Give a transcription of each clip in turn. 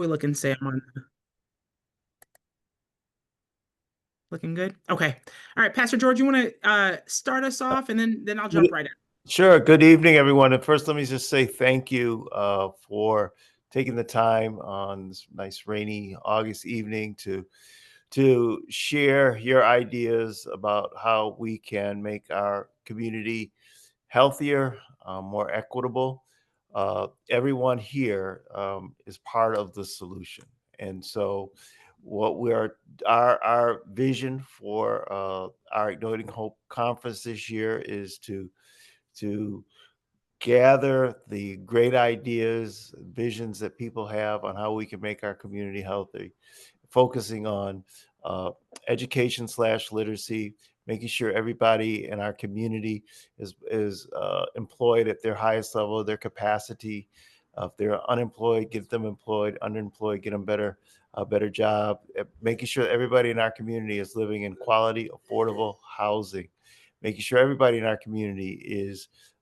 we looking, Sam? Looking good? Okay. All right, Pastor George, you want to start us off, and then I'll jump Good- right in. Sure. Good evening, everyone. And first, let me just say thank you for taking the time on this nice rainy August evening to share your ideas about how we can make our community healthier, more equitable. Everyone here is part of the solution, and so what we are our vision for our Igniting Hope conference this year is to gather the great ideas, visions that people have on how we can make our community healthy, focusing on education slash literacy, making sure everybody in our community is employed at their highest level of their capacity. If they're unemployed, get them employed. Underemployed, get them a better job. Making sure that everybody in our community is living in quality, affordable housing. Making sure everybody in our community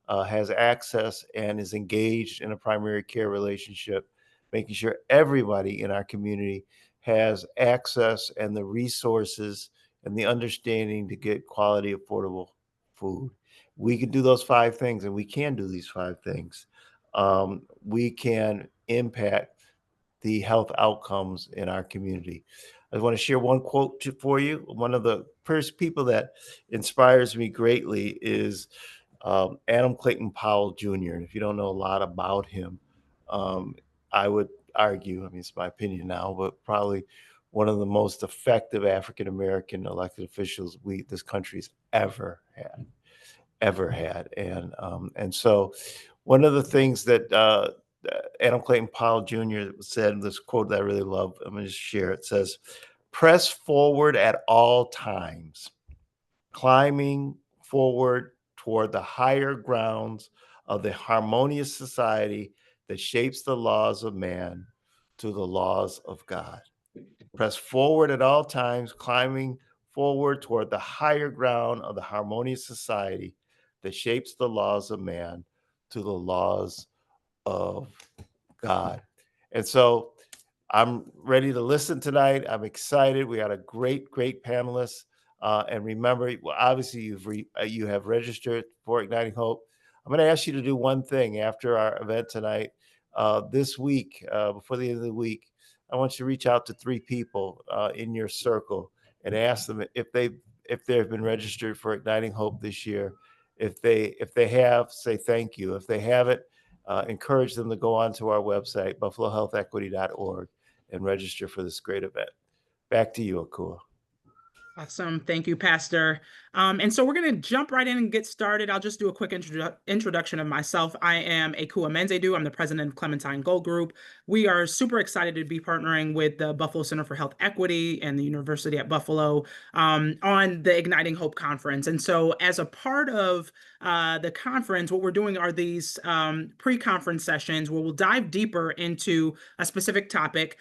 has access and is engaged in a primary care relationship. Making sure everybody in our community has access and the resources and the understanding to get quality, affordable food. We can do those five things, and we can do these five things. We can impact the health outcomes in our community. I want to share one quote for you. One of the first people that inspires me greatly is Adam Clayton Powell Jr. And if you don't know a lot about him, um, I would argue, I mean, it's my opinion now, but probably one of the most effective African American elected officials this country's ever had. And so one of the things that Adam Clayton Powell Jr. said in this quote that I really love, I'm going to just share. It says, "Press forward at all times, climbing forward toward the higher grounds of the harmonious society that shapes the laws of man to the laws of God." Press forward at all times, climbing forward toward the higher ground of the harmonious society that shapes the laws of man to the laws of God. And so I'm ready to listen tonight. I'm excited. We had a great panelist. And remember, obviously, you have registered for Igniting Hope. I'm going to ask you to do one thing after our event tonight. This week, before the end of the week, I want you to reach out to three people in your circle and ask them if they've been registered for Igniting Hope this year. If they have, say thank you. If they haven't, encourage them to go onto our website, buffalohealthequity.org, and register for this great event. Back to you, Akua. Awesome. Thank you, Pastor. And so we're going to jump right in and get started. I'll just do a quick introduction of myself. I am Akua Menzedu. I'm the president of Clementine Gold Group. We are super excited to be partnering with the Buffalo Center for Health Equity and the University at Buffalo on the Igniting Hope Conference. And so as a part of the conference, what we're doing are these pre-conference sessions where we'll dive deeper into a specific topic.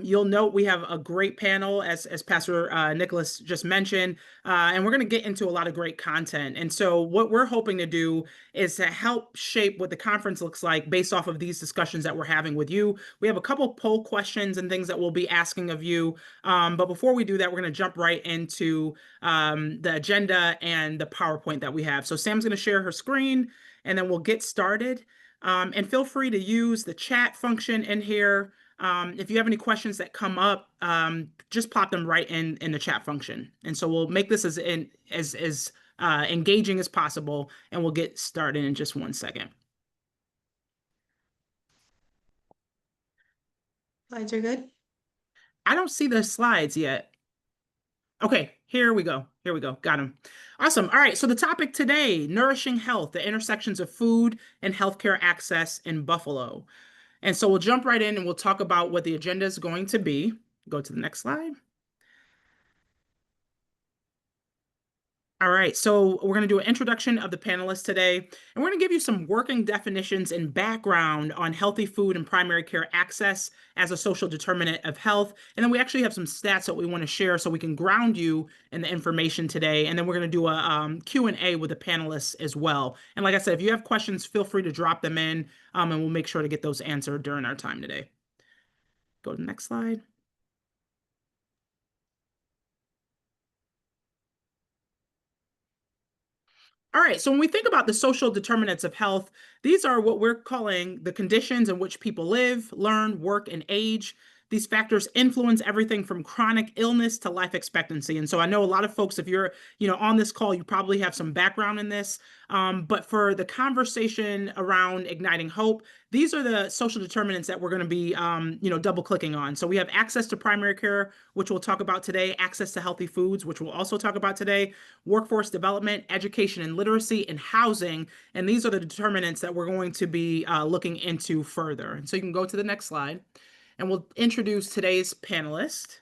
You'll note we have a great panel, as Pastor Nicholas just mentioned, and we're going to get into a lot of great content. And so what we're hoping to do is to help shape what the conference looks like based off of these discussions that we're having with you. We have a couple poll questions and things that we'll be asking of you. But before we do that, we're going to jump right into the agenda and the PowerPoint that we have. So Sam's going to share her screen, and then we'll get started. And feel free to use the chat function in here. If you have any questions that come up, just pop them right in the chat function. And so we'll make this as engaging as possible, and we'll get started in just 1 second. Slides are good. I don't see the slides yet. Okay, here we go. Here we go. Got them. Awesome. All right. So the topic today, nourishing health, the intersections of food and healthcare access in Buffalo. And so we'll jump right in and we'll talk about what the agenda is going to be. Go to the next slide. All right, so we're going to do an introduction of the panelists today, and we're going to give you some working definitions and background on healthy food and primary care access as a social determinant of health. And then we actually have some stats that we want to share so we can ground you in the information today. And then we're going to do a Q&A with the panelists as well. And like I said, if you have questions, feel free to drop them in, and we'll make sure to get those answered during our time today. Go to the next slide. All right, so when we think about the social determinants of health, these are what we're calling the conditions in which people live, learn, work, and age. These factors influence everything from chronic illness to life expectancy. And so I know a lot of folks, if you're, on this call, you probably have some background in this. But for the conversation around igniting hope, these are the social determinants that we're going to be, double clicking on. So we have access to primary care, which we'll talk about today, access to healthy foods, which we'll also talk about today, workforce development, education and literacy, and housing. And these are the determinants that we're going to be looking into further. And so you can go to the next slide, and we'll introduce today's panelist.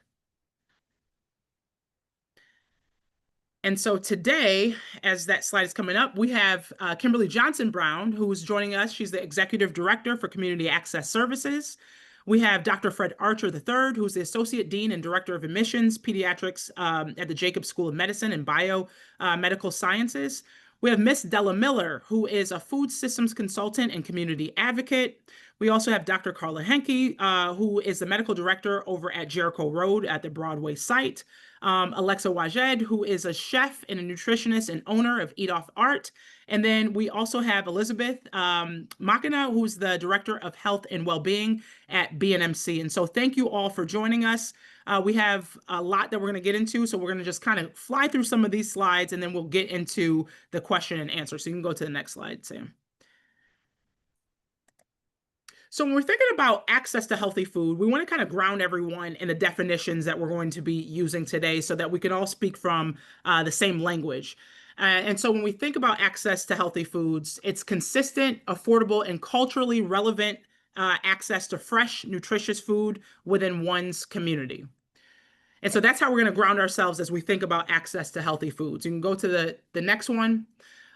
And so today, as that slide is coming up, we have Kimberly Johnson Brown, who's joining us. She's the Executive Director for Community Access Services. We have Dr. Fred Archer III, who's the Associate Dean and Director of Admissions, Pediatrics at the Jacobs School of Medicine and Biomedical Sciences. We have Miss Della Miller, who is a food systems consultant and community advocate. We also have Dr. Carla Henke, who is the medical director over at Jericho Road at the Broadway site. Alexa Wajed, who is a chef and a nutritionist and owner of Eat Off Art. And then we also have Elizabeth Machina, who's the Director of Health and Wellbeing at BNMC. And so thank you all for joining us. We have a lot that we're going to get into, so we're going to just kind of fly through some of these slides, and then we'll get into the question and answer. So you can go to the next slide, Sam. So when we're thinking about access to healthy food, we want to kind of ground everyone in the definitions that we're going to be using today so that we can all speak from the same language. And so when we think about access to healthy foods, it's consistent, affordable, and culturally relevant access to fresh, nutritious food within one's community. And so that's how we're going to ground ourselves as we think about access to healthy foods. You can go to the next one.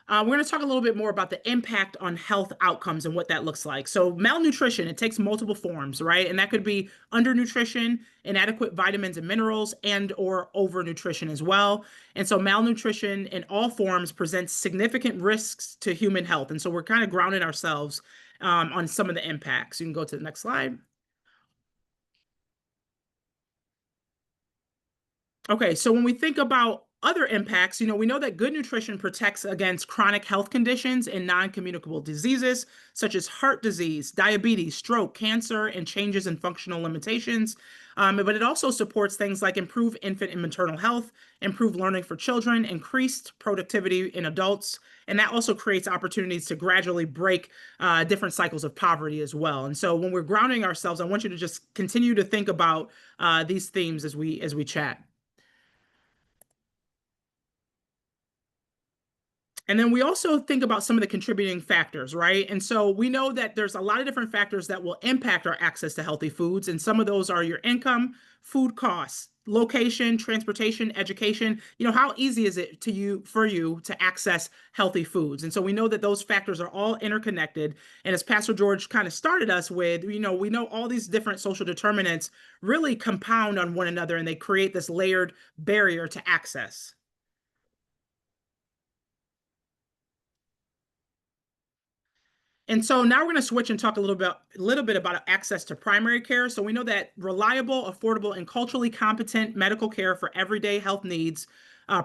We're going to talk a little bit more about the impact on health outcomes and what that looks like. So malnutrition, it takes multiple forms, right? And that could be undernutrition, inadequate vitamins and minerals, and or overnutrition as well. And so malnutrition in all forms presents significant risks to human health. And so we're kind of grounding ourselves on some of the impacts. You can go to the next slide. Okay, so when we think about other impacts, we know that good nutrition protects against chronic health conditions and non-communicable diseases such as heart disease, diabetes, stroke, cancer, and changes in functional limitations. But it also supports things like improved infant and maternal health, improved learning for children, increased productivity in adults, and that also creates opportunities to gradually break different cycles of poverty as well. And so when we're grounding ourselves, I want you to just continue to think about these themes as we chat. And then we also think about some of the contributing factors, right? And so we know that there's a lot of different factors that will impact our access to healthy foods. And some of those are your income, food costs, location, transportation, education. How easy is it for you to access healthy foods? And so we know that those factors are all interconnected. And as Pastor George kind of started us with, we know all these different social determinants really compound on one another, and they create this layered barrier to access. And so now we're going to switch and talk a little bit about access to primary care. So we know that reliable, affordable, and culturally competent medical care for everyday health needs,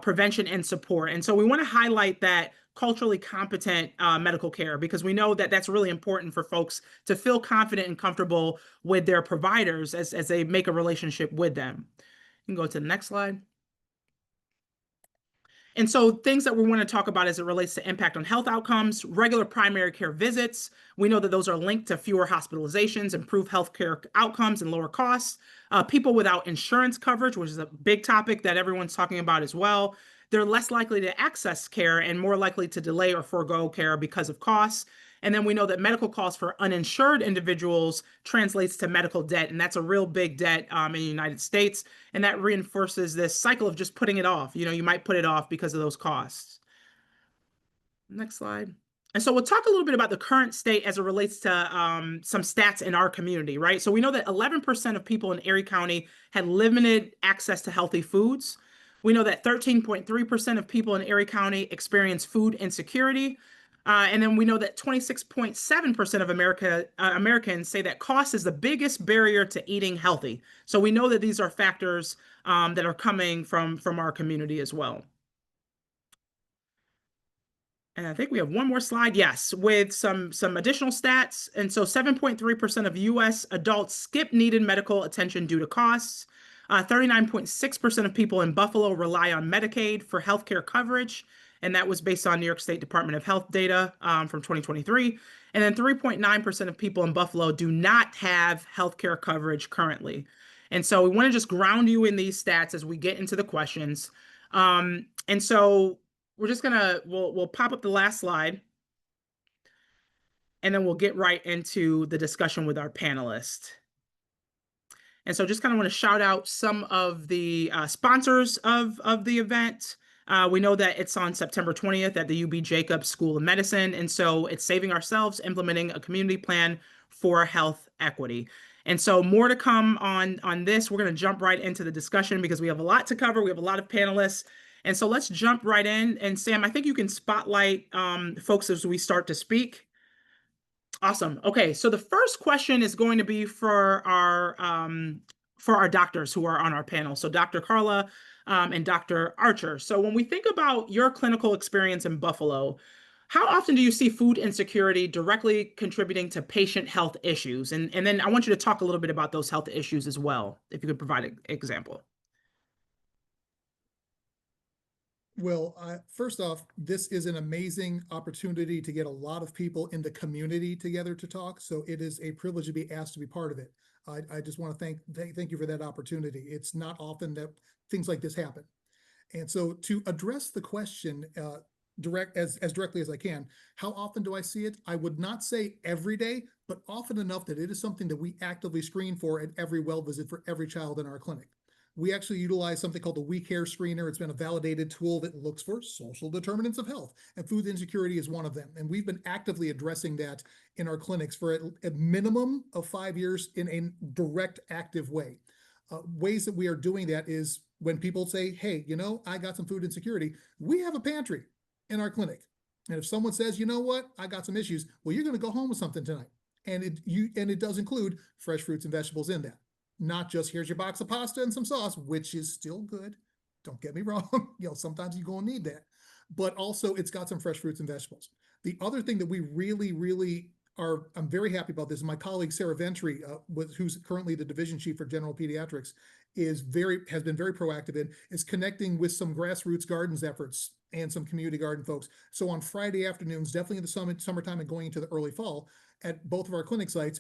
prevention, and support. And so we want to highlight that culturally competent medical care because we know that that's really important for folks to feel confident and comfortable with their providers as they make a relationship with them. You can go to the next slide. And so things that we want to talk about as it relates to impact on health outcomes, regular primary care visits. We know that those are linked to fewer hospitalizations, improved healthcare outcomes, and lower costs. People without insurance coverage, which is a big topic that everyone's talking about as well, they're less likely to access care and more likely to delay or forego care because of costs. And then we know that medical costs for uninsured individuals translates to medical debt, and that's a real big debt in the United States. And that reinforces this cycle of just putting it off. You might put it off because of those costs. Next slide. And so we'll talk a little bit about the current state as it relates to some stats in our community, right? So we know that 11% of people in Erie County had limited access to healthy foods. We know that 13.3% of people in Erie County experience food insecurity. And then we know that 26.7% of Americans say that cost is the biggest barrier to eating healthy. So we know that these are factors that are coming from our community as well. And I think we have one more slide. Yes, with some additional stats. And so 7.3% of US adults skip needed medical attention due to costs. 39.6% of people in Buffalo rely on Medicaid for healthcare coverage. And that was based on New York State Department of Health data from 2023. And then 3.9% of people in Buffalo do not have healthcare coverage currently. And so we want to just ground you in these stats as we get into the questions. And so we're just gonna we'll pop up the last slide, and then we'll get right into the discussion with our panelists. And so just kind of want to shout out some of the sponsors of the event. We know that it's on September 20th at the UB Jacobs School of Medicine. And so it's Saving Ourselves, Implementing a Community Plan for Health Equity. And so more to come on this. We're going to jump right into the discussion because we have a lot to cover. We have a lot of panelists. And so let's jump right in. And Sam, I think you can spotlight folks as we start to speak. Awesome. Okay, so the first question is going to be for our doctors who are on our panel. So Dr. Carla and Dr. Archer. So when we think about your clinical experience in Buffalo, how often do you see food insecurity directly contributing to patient health issues? And then I want you to talk a little bit about those health issues as well, if you could provide an example. Well, first off, this is an amazing opportunity to get a lot of people in the community together to talk. So it is a privilege to be asked to be part of it. I just want to thank you for that opportunity. It's not often that things like this happen. And so to address the question as directly as I can, how often do I see it? I would not say every day, but often enough that it is something that we actively screen for at every well visit for every child in our clinic. We actually utilize something called the We Care Screener. It's been a validated tool that looks for social determinants of health, and food insecurity is one of them. And we've been actively addressing that in our clinics for a minimum of 5 years in a direct, active way. Ways that we are doing that is when people say, hey, I got some food insecurity, we have a pantry in our clinic. And if someone says, you know what, I got some issues, well, you're going to go home with something tonight. And it does include fresh fruits and vegetables in that. Not just here's your box of pasta and some sauce, which is still good. Don't get me wrong. Sometimes you're going to need that. But also it's got some fresh fruits and vegetables. The other thing that we really I'm very happy about this. My colleague, Sarah Ventry, who's currently the division chief for general pediatrics, has been very proactive in, is connecting with some grassroots gardens efforts and some community garden folks. So on Friday afternoons, definitely in the summertime and going into the early fall, at both of our clinic sites,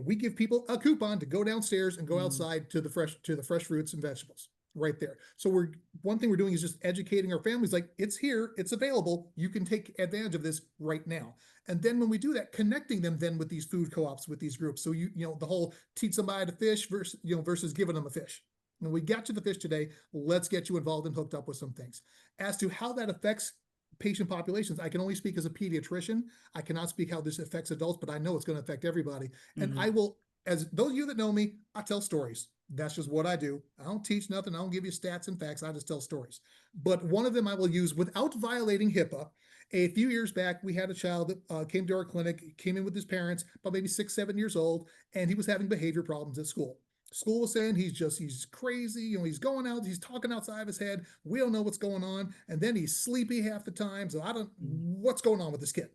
we give people a coupon to go downstairs and go outside to the fresh fruits and vegetables right there. So one thing we're doing is just educating our families, like, it's here, it's available, you can take advantage of this right now. And then when we do that, connecting them then with these food co-ops, with these groups. So the whole teach somebody to fish versus giving them a fish. And we got you the fish today, let's get you involved and hooked up with some things. As to how that affects patient populations, I can only speak as a pediatrician. I cannot speak how this affects adults, but I know it's going to affect everybody. And I will, as those of you that know me, I tell stories. That's just what I do. I don't teach nothing. I don't give you stats and facts. I just tell stories. But one of them I will use without violating HIPAA. A few years back, we had a child that came to our clinic, came in with his parents, about maybe 6, 7 years old, and he was having behavior problems at school. School was saying he's crazy, he's going out, he's talking outside of his head. We don't know what's going on. And then he's sleepy half the time. So what's going on with this kid?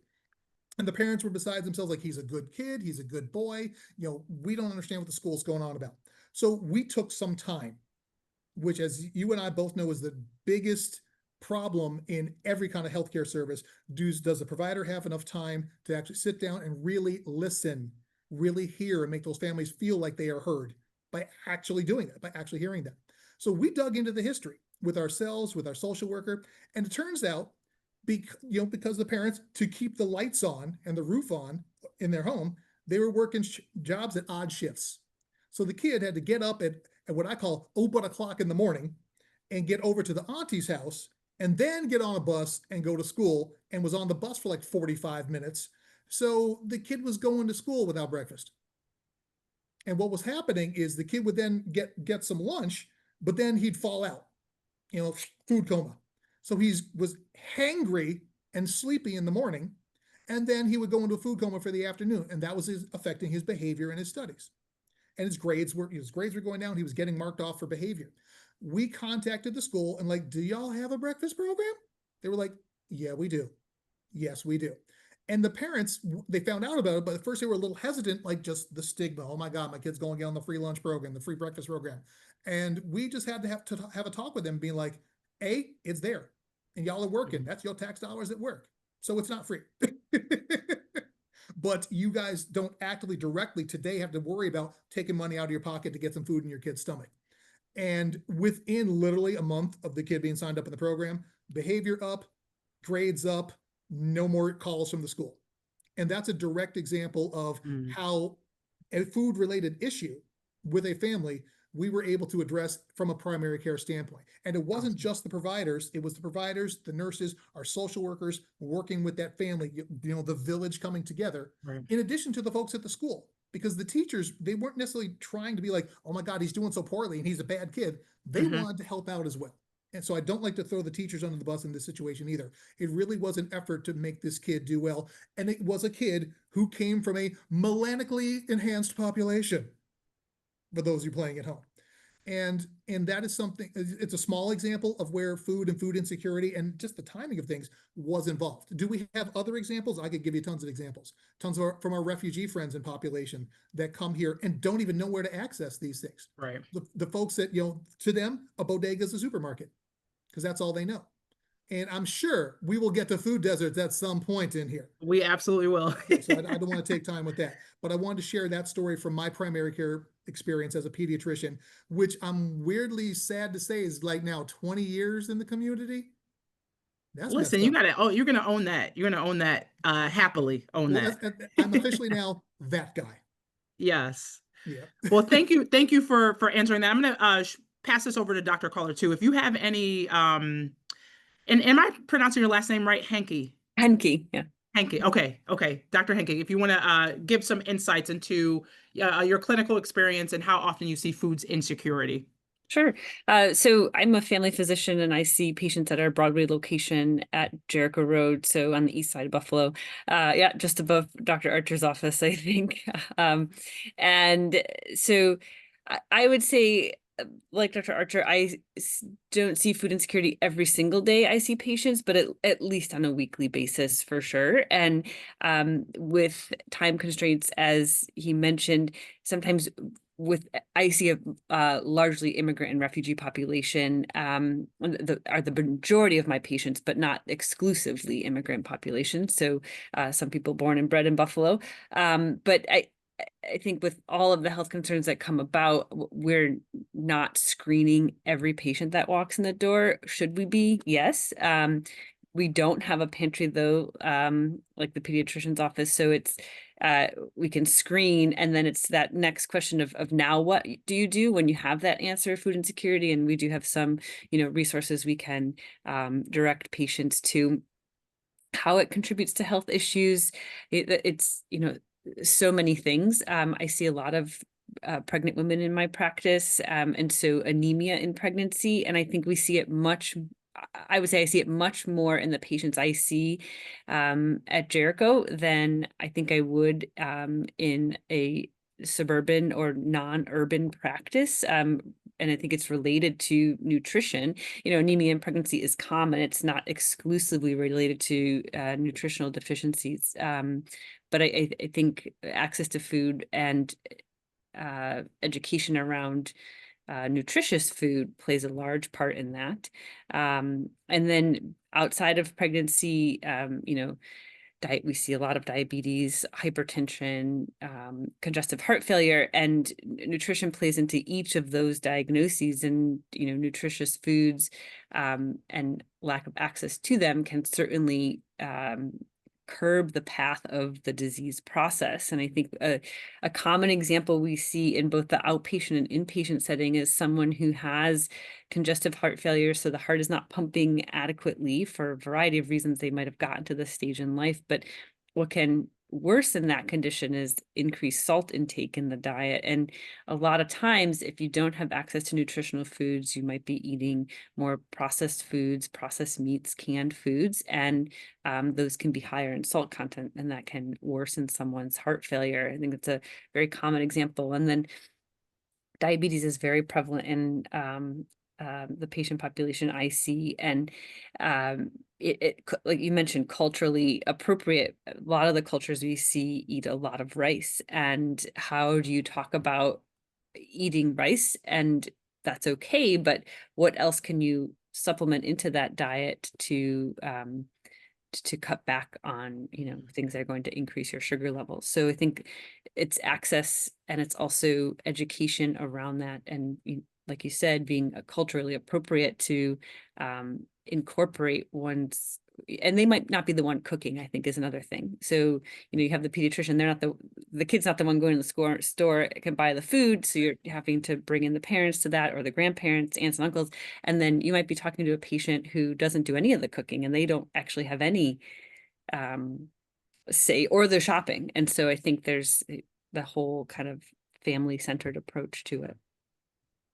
And the parents were beside themselves, like, he's a good kid, he's a good boy. We don't understand what the school's going on about. So we took some time, which, as you and I both know, is the biggest problem in every kind of healthcare service. Does the provider have enough time to actually sit down and really listen, really hear, and make those families feel like they are heard by actually doing that, by actually hearing them? So we dug into the history with ourselves, with our social worker, and it turns out, because the parents, to keep the lights on and the roof on in their home, they were working jobs at odd shifts. So the kid had to get up at what I call but o'clock in the morning and get over to the auntie's house and then get on a bus and go to school, and was on the bus for like 45 minutes. So the kid was going to school without breakfast. And what was happening is the kid would then get some lunch, but then he'd fall out, food coma. So he was hangry and sleepy in the morning. And then he would go into a food coma for the afternoon, and that was affecting his behavior and his studies. And his grades were going down. He was getting marked off for behavior. We contacted the school and like, do y'all have a breakfast program? They were like, yeah, we do. Yes, we do. And the parents, they found out about it, but at first they were a little hesitant, like just the stigma. Oh my God, my kid's going on the free lunch program, the free breakfast program. And we just had to have a talk with them being like, it's there and y'all are working. That's your tax dollars at work. So it's not free. But you guys don't actively directly today have to worry about taking money out of your pocket to get some food in your kid's stomach. And within literally a month of the kid being signed up in the program, behavior up, grades up, no more calls from the school. And that's a direct example of how a food related issue with a family we were able to address from a primary care standpoint. And it wasn't just the providers, it was the providers, the nurses, our social workers working with that family, the village coming together, in addition to the folks at the school. Because the teachers, they weren't necessarily trying to be like, oh my God, he's doing so poorly and he's a bad kid. They wanted to help out as well. And so I don't like to throw the teachers under the bus in this situation either. It really was an effort to make this kid do well. And it was a kid who came from a melanically enhanced population, for those of you playing at home. And that is something, it's a small example of where food and food insecurity and just the timing of things was involved. Do we have other examples? I could give you tons of examples, from our refugee friends and population that come here and don't even know where to access these things. Right. The folks that, to them, a bodega is a supermarket because that's all they know. And I'm sure we will get to food deserts at some point in here. We absolutely will. So I don't want to take time with that, but I wanted to share that story from my primary care experience as a pediatrician, which I'm weirdly sad to say is like now 20 years in the community. That's Listen, you're gonna own that. You're gonna own that happily. That. I'm officially now that guy. Yes. Yeah. Well, thank you for answering that. I'm gonna pass this over to Dr. Caller too. If you have any and am I pronouncing your last name right? Henke. Yeah. Henke. Okay. Dr. Henke, if you want to give some insights into your clinical experience and how often you see foods insecurity. Sure. So I'm a family physician and I see patients at our Broadway location at Jericho Road, so on the east side of Buffalo. Just above Dr. Archer's office, I think. And so I would say, like Dr. Archer, I don't see food insecurity every single day I see patients, but at least on a weekly basis for sure. And with time constraints, as he mentioned, sometimes I see a largely immigrant and refugee population are the majority of my patients, but not exclusively immigrant population. So some people born and bred in Buffalo. But I think with all of the health concerns that come about, we're not screening every patient that walks in the door. Should we be? Yes. We don't have a pantry though, like the pediatrician's office. So it's we can screen, and then it's that next question of now what do you do when you have that answer of food insecurity? And we do have some, resources we can direct patients to, how it contributes to health issues. It's so many things. I see a lot of pregnant women in my practice, and so anemia in pregnancy, and I think we see it I would say I see it much more in the patients I see at Jericho than I think I would in a suburban or non-urban practice. And I think it's related to nutrition. Anemia in pregnancy is common. It's not exclusively related to nutritional deficiencies. But I think access to food and education around nutritious food plays a large part in that. And then outside of pregnancy, we see a lot of diabetes, hypertension, congestive heart failure, and nutrition plays into each of those diagnoses. And nutritious foods and lack of access to them can certainly curb the path of the disease process. And I think a common example we see in both the outpatient and inpatient setting is someone who has congestive heart failure, so the heart is not pumping adequately for a variety of reasons. They might have gotten to this stage in life, but what can worsen that condition is increased salt intake in the diet. And a lot of times, if you don't have access to nutritional foods, you might be eating more processed foods, processed meats, canned foods, and those can be higher in salt content, and that can worsen someone's heart failure. I think it's a very common example. And then diabetes is very prevalent in the patient population I see, and like you mentioned, culturally appropriate. A lot of the cultures we see eat a lot of rice, and how do you talk about eating rice? And that's okay, but what else can you supplement into that diet to cut back on, things that are going to increase your sugar levels? So I think it's access, and it's also education around that. And like you said, being culturally appropriate to incorporate one's, and they might not be the one cooking, I think, is another thing. So, you have the pediatrician, they're not the kid's not the one going to the store can buy the food. So you're having to bring in the parents to that, or the grandparents, aunts and uncles. And then you might be talking to a patient who doesn't do any of the cooking, and they don't actually have any say, or the shopping. And so I think there's the whole kind of family-centered approach to it.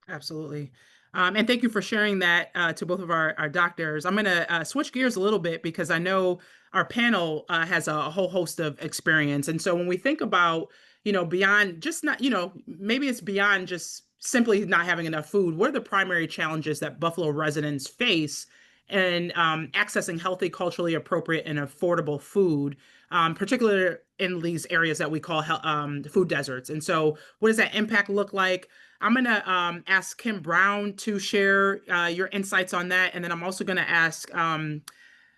Absolutely. And thank you for sharing that to both of our doctors. I'm going to switch gears a little bit because I know our panel has a whole host of experience. And so when we think about, beyond just not, maybe it's beyond just simply not having enough food, what are the primary challenges that Buffalo residents face in accessing healthy, culturally appropriate, and affordable food, particularly in these areas that we call food deserts? And so what does that impact look like? I'm going to ask Kim Brown to share your insights on that. And then I'm also going to ask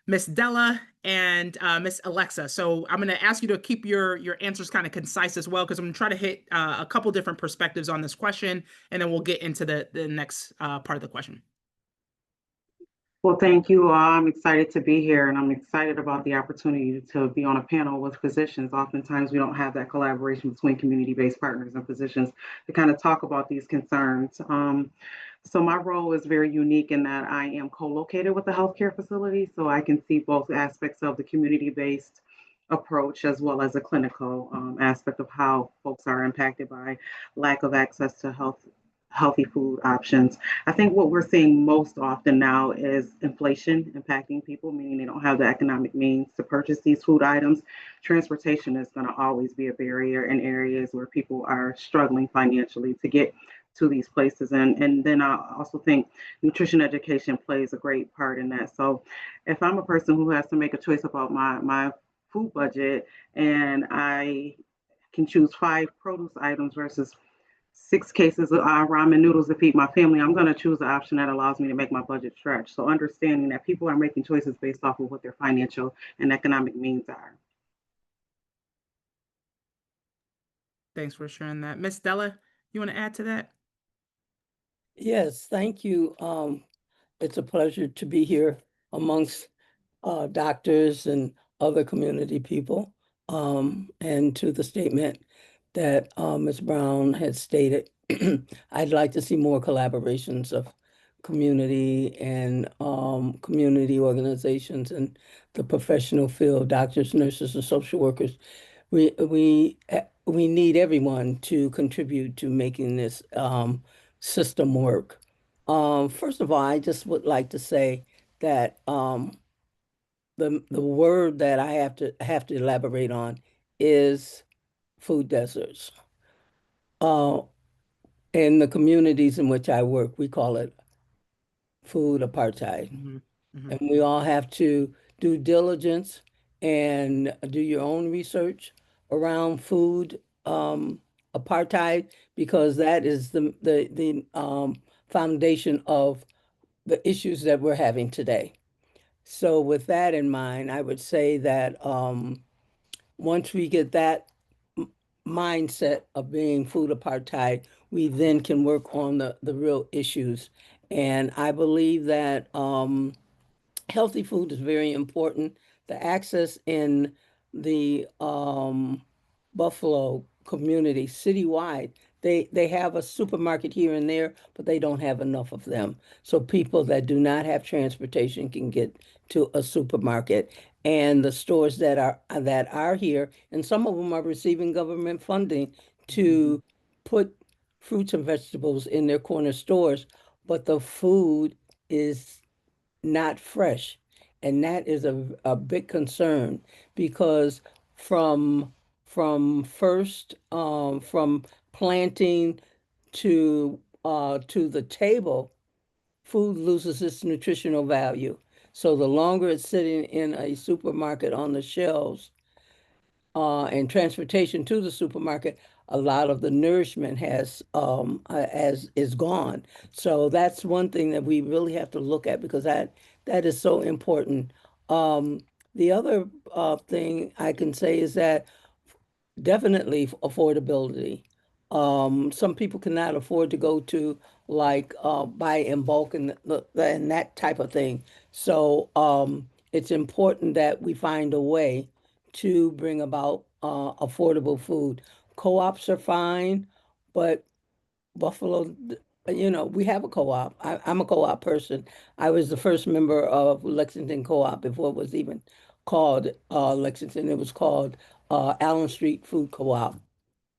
Miss Della and Miss Alexa. So I'm going to ask you to keep your answers kind of concise as well, because I'm going to try to hit a couple different perspectives on this question, and then we'll get into the next part of the question. Well, thank you. I'm excited to be here, and I'm excited about the opportunity to be on a panel with physicians. Oftentimes, we don't have that collaboration between community-based partners and physicians to kind of talk about these concerns. So my role is very unique in that I am co-located with a healthcare facility, so I can see both aspects of the community-based approach as well as a clinical aspect of how folks are impacted by lack of access to healthy food options. I think what we're seeing most often now is inflation impacting people, meaning they don't have the economic means to purchase these food items. Transportation is going to always be a barrier in areas where people are struggling financially to get to these places. And then I also think nutrition education plays a great part in that. So if I'm a person who has to make a choice about my food budget, and I can choose 5 produce items versus 6 cases of ramen noodles to feed my family, I'm going to choose the option that allows me to make my budget stretch. So understanding that people are making choices based off of what their financial and economic means are. Thanks for sharing that. Miss Della, you want to add to that? Yes, thank you. It's a pleasure to be here amongst doctors and other community people. And to the statement that Ms. Brown had stated, I'd like to see more collaborations of community and community organizations and the professional field, doctors, nurses, and social workers. We need everyone to contribute to making this system work. First of all, I just would like to say that the word that I have to elaborate on is food deserts. In the communities in which I work, we call it food apartheid. Mm-hmm. Mm-hmm. And we all have to do diligence and do your own research around food apartheid, because that is the foundation of the issues that we're having today. So with that in mind, I would say that once we get that mindset of being food apartheid, we then can work on the real issues. And I believe that healthy food is very important. The access in the Buffalo community citywide. They have a supermarket here and there, but they don't have enough of them. So people that do not have transportation can get to a supermarket. And the stores that are here, and some of them are receiving government funding to put fruits and vegetables in their corner stores, but the food is not fresh. And that is a big concern because from from planting to the table, food loses its nutritional value. So the longer it's sitting in a supermarket on the shelves, and transportation to the supermarket, a lot of the nourishment as is gone. So that's one thing that we really have to look at because that is so important. The other thing I can say is that definitely affordability. Some people cannot afford to go to like buy in bulk and that type of thing. So it's important that we find a way to bring about affordable food. Co-ops are fine, but Buffalo, we have a co-op. I'm a co-op person. I was the first member of Lexington Co-op before it was even called Lexington. It was called Allen Street Food Co-op.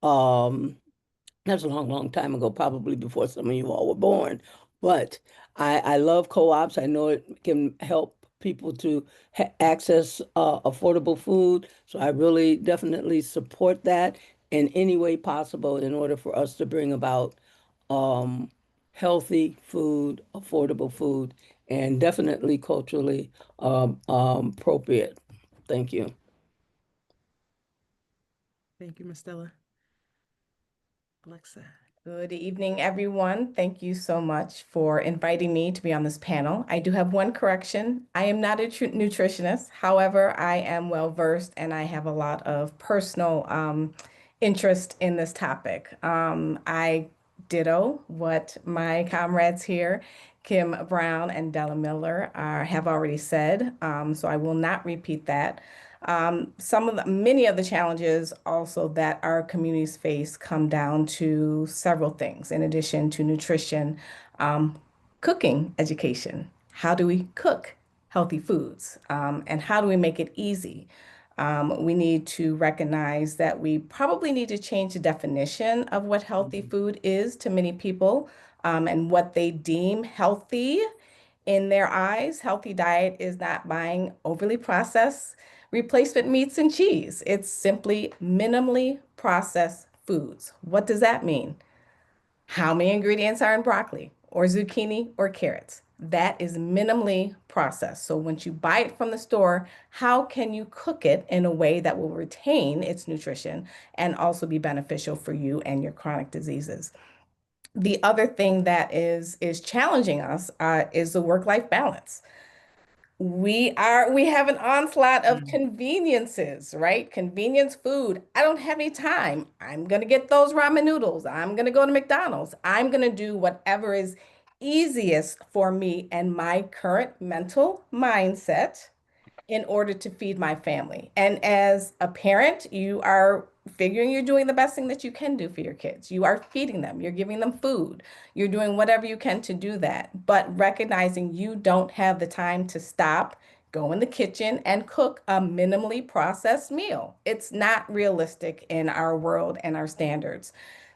That's a long, long time ago, probably before some of you all were born. But I love co-ops. I know it can help people to access affordable food. So I really definitely support that in any way possible in order for us to bring about healthy food, affordable food, and definitely culturally appropriate. Thank you. Thank you, Ms. Stella. Alexa. Good evening, everyone. Thank you so much for inviting me to be on this panel. I do have one correction. I am not a nutritionist. However, I am well-versed and I have a lot of personal interest in this topic. I ditto what my comrades here, Kim Brown and Della Miller, have already said, so I will not repeat that. Many of the challenges also that our communities face come down to several things in addition to nutrition, cooking education. How do we cook healthy foods? And how do we make it easy? We need to recognize that we probably need to change the definition of what healthy food is to many people, and what they deem healthy in their eyes. Healthy diet is not buying overly processed replacement meats and cheese. It's simply minimally processed foods. What does that mean? How many ingredients are in broccoli or zucchini or carrots? That is minimally processed. So once you buy it from the store, how can you cook it in a way that will retain its nutrition and also be beneficial for you and your chronic diseases? The other thing that is challenging us is the work-life balance. We have an onslaught of conveniences, right? Convenience food. I don't have any time. I'm going to get those ramen noodles. I'm going to go to McDonald's. I'm going to do whatever is easiest for me and my current mental mindset in order to feed my family. And as a parent, you are figuring you're doing the best thing that you can do for your kids. You are feeding them, you're giving them food, you're doing whatever you can to do that, but recognizing you don't have the time to stop, go in the kitchen and cook a minimally processed meal. It's not realistic in our world and our standards.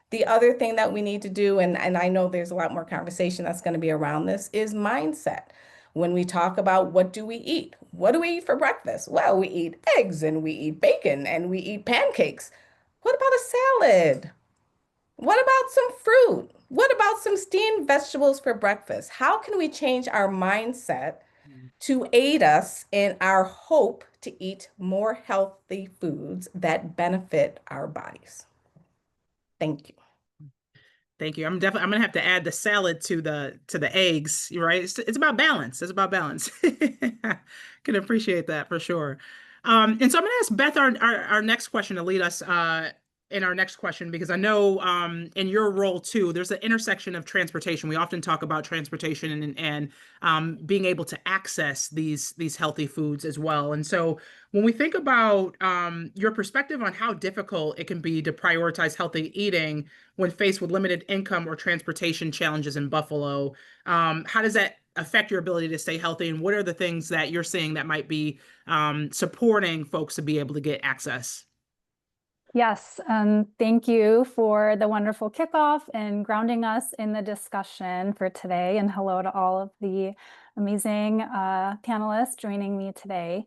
The other thing that we need to do, and I know there's a lot more conversation that's going to be around this, is mindset. When we talk about what do we eat? What do we eat for breakfast? Well, we eat eggs and we eat bacon and we eat pancakes. What about a salad? What about some fruit? What about some steamed vegetables for breakfast? How can we change our mindset to aid us in our hope to eat more healthy foods that benefit our bodies? Thank you. Thank you. I'm gonna have to add the salad to the eggs, right? It's about balance. It's about balance. Can appreciate that for sure. And so I'm gonna ask Beth our next question to lead us in our next question, because I know in your role too, there's an intersection of transportation. We often talk about transportation and being able to access these healthy foods as well. And so when we think about your perspective on how difficult it can be to prioritize healthy eating when faced with limited income or transportation challenges in Buffalo, how does that affect your ability to stay healthy? And what are the things that you're seeing that might be supporting folks to be able to get access? Yes, thank you for the wonderful kickoff and grounding us in the discussion for today. And hello to all of the amazing panelists joining me today.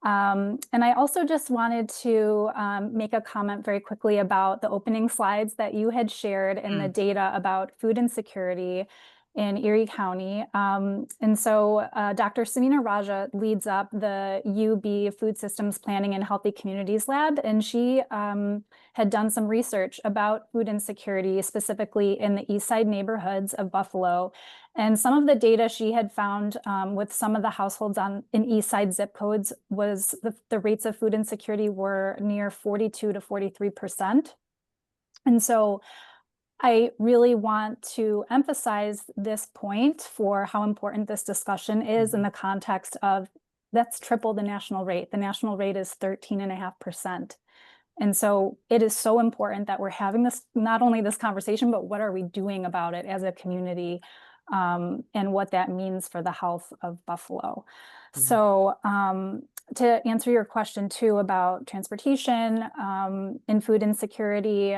And I also just wanted to make a comment very quickly about the opening slides that you had shared and the data about food insecurity in Erie County. And so Dr. Samina Raja leads up the UB Food Systems Planning and Healthy Communities Lab, and she had done some research about food insecurity, specifically in the East Side neighborhoods of Buffalo. And some of the data she had found with some of the households in East Side zip codes was the rates of food insecurity were near 42 to 43%. And so I really want to emphasize this point for how important this discussion is in the context of that's triple the national rate. The national rate is 13.5%. And so it is so important that we're having this, not only this conversation, but what are we doing about it as a community, and what that means for the health of Buffalo. So to answer your question too about transportation and food insecurity,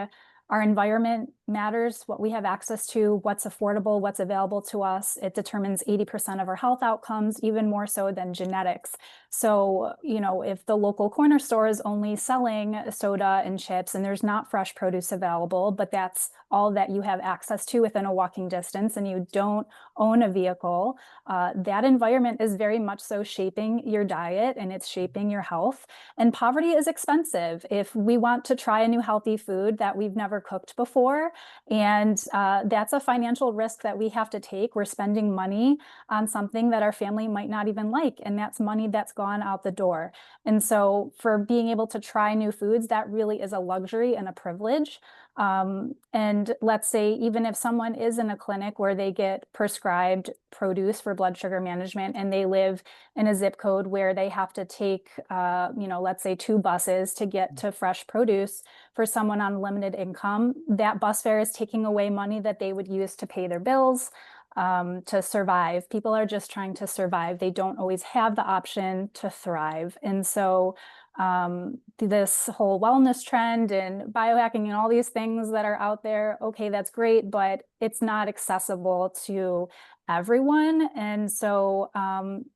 our environment matters, what we have access to, what's affordable, what's available to us. It determines 80% of our health outcomes, even more so than genetics. So, you know, if the local corner store is only selling soda and chips and there's not fresh produce available, but that's all that you have access to within a walking distance and you don't own a vehicle, that environment is very much so shaping your diet and it's shaping your health. And poverty is expensive. If we want to try a new healthy food that we've never cooked before, and that's a financial risk that we have to take. We're spending money on something that our family might not even like, and that's money that's gone out the door. And so for being able to try new foods, that really is a luxury and a privilege. And let's say even if someone is in a clinic where they get prescribed produce for blood sugar management and they live in a zip code where they have to take, let's say 2 buses to get to fresh produce for someone on limited income, that bus fare is taking away money that they would use to pay their bills, to survive. People are just trying to survive. They don't always have the option to thrive. And so this whole wellness trend and biohacking and all these things that are out there, okay, that's great, but it's not accessible to everyone. And so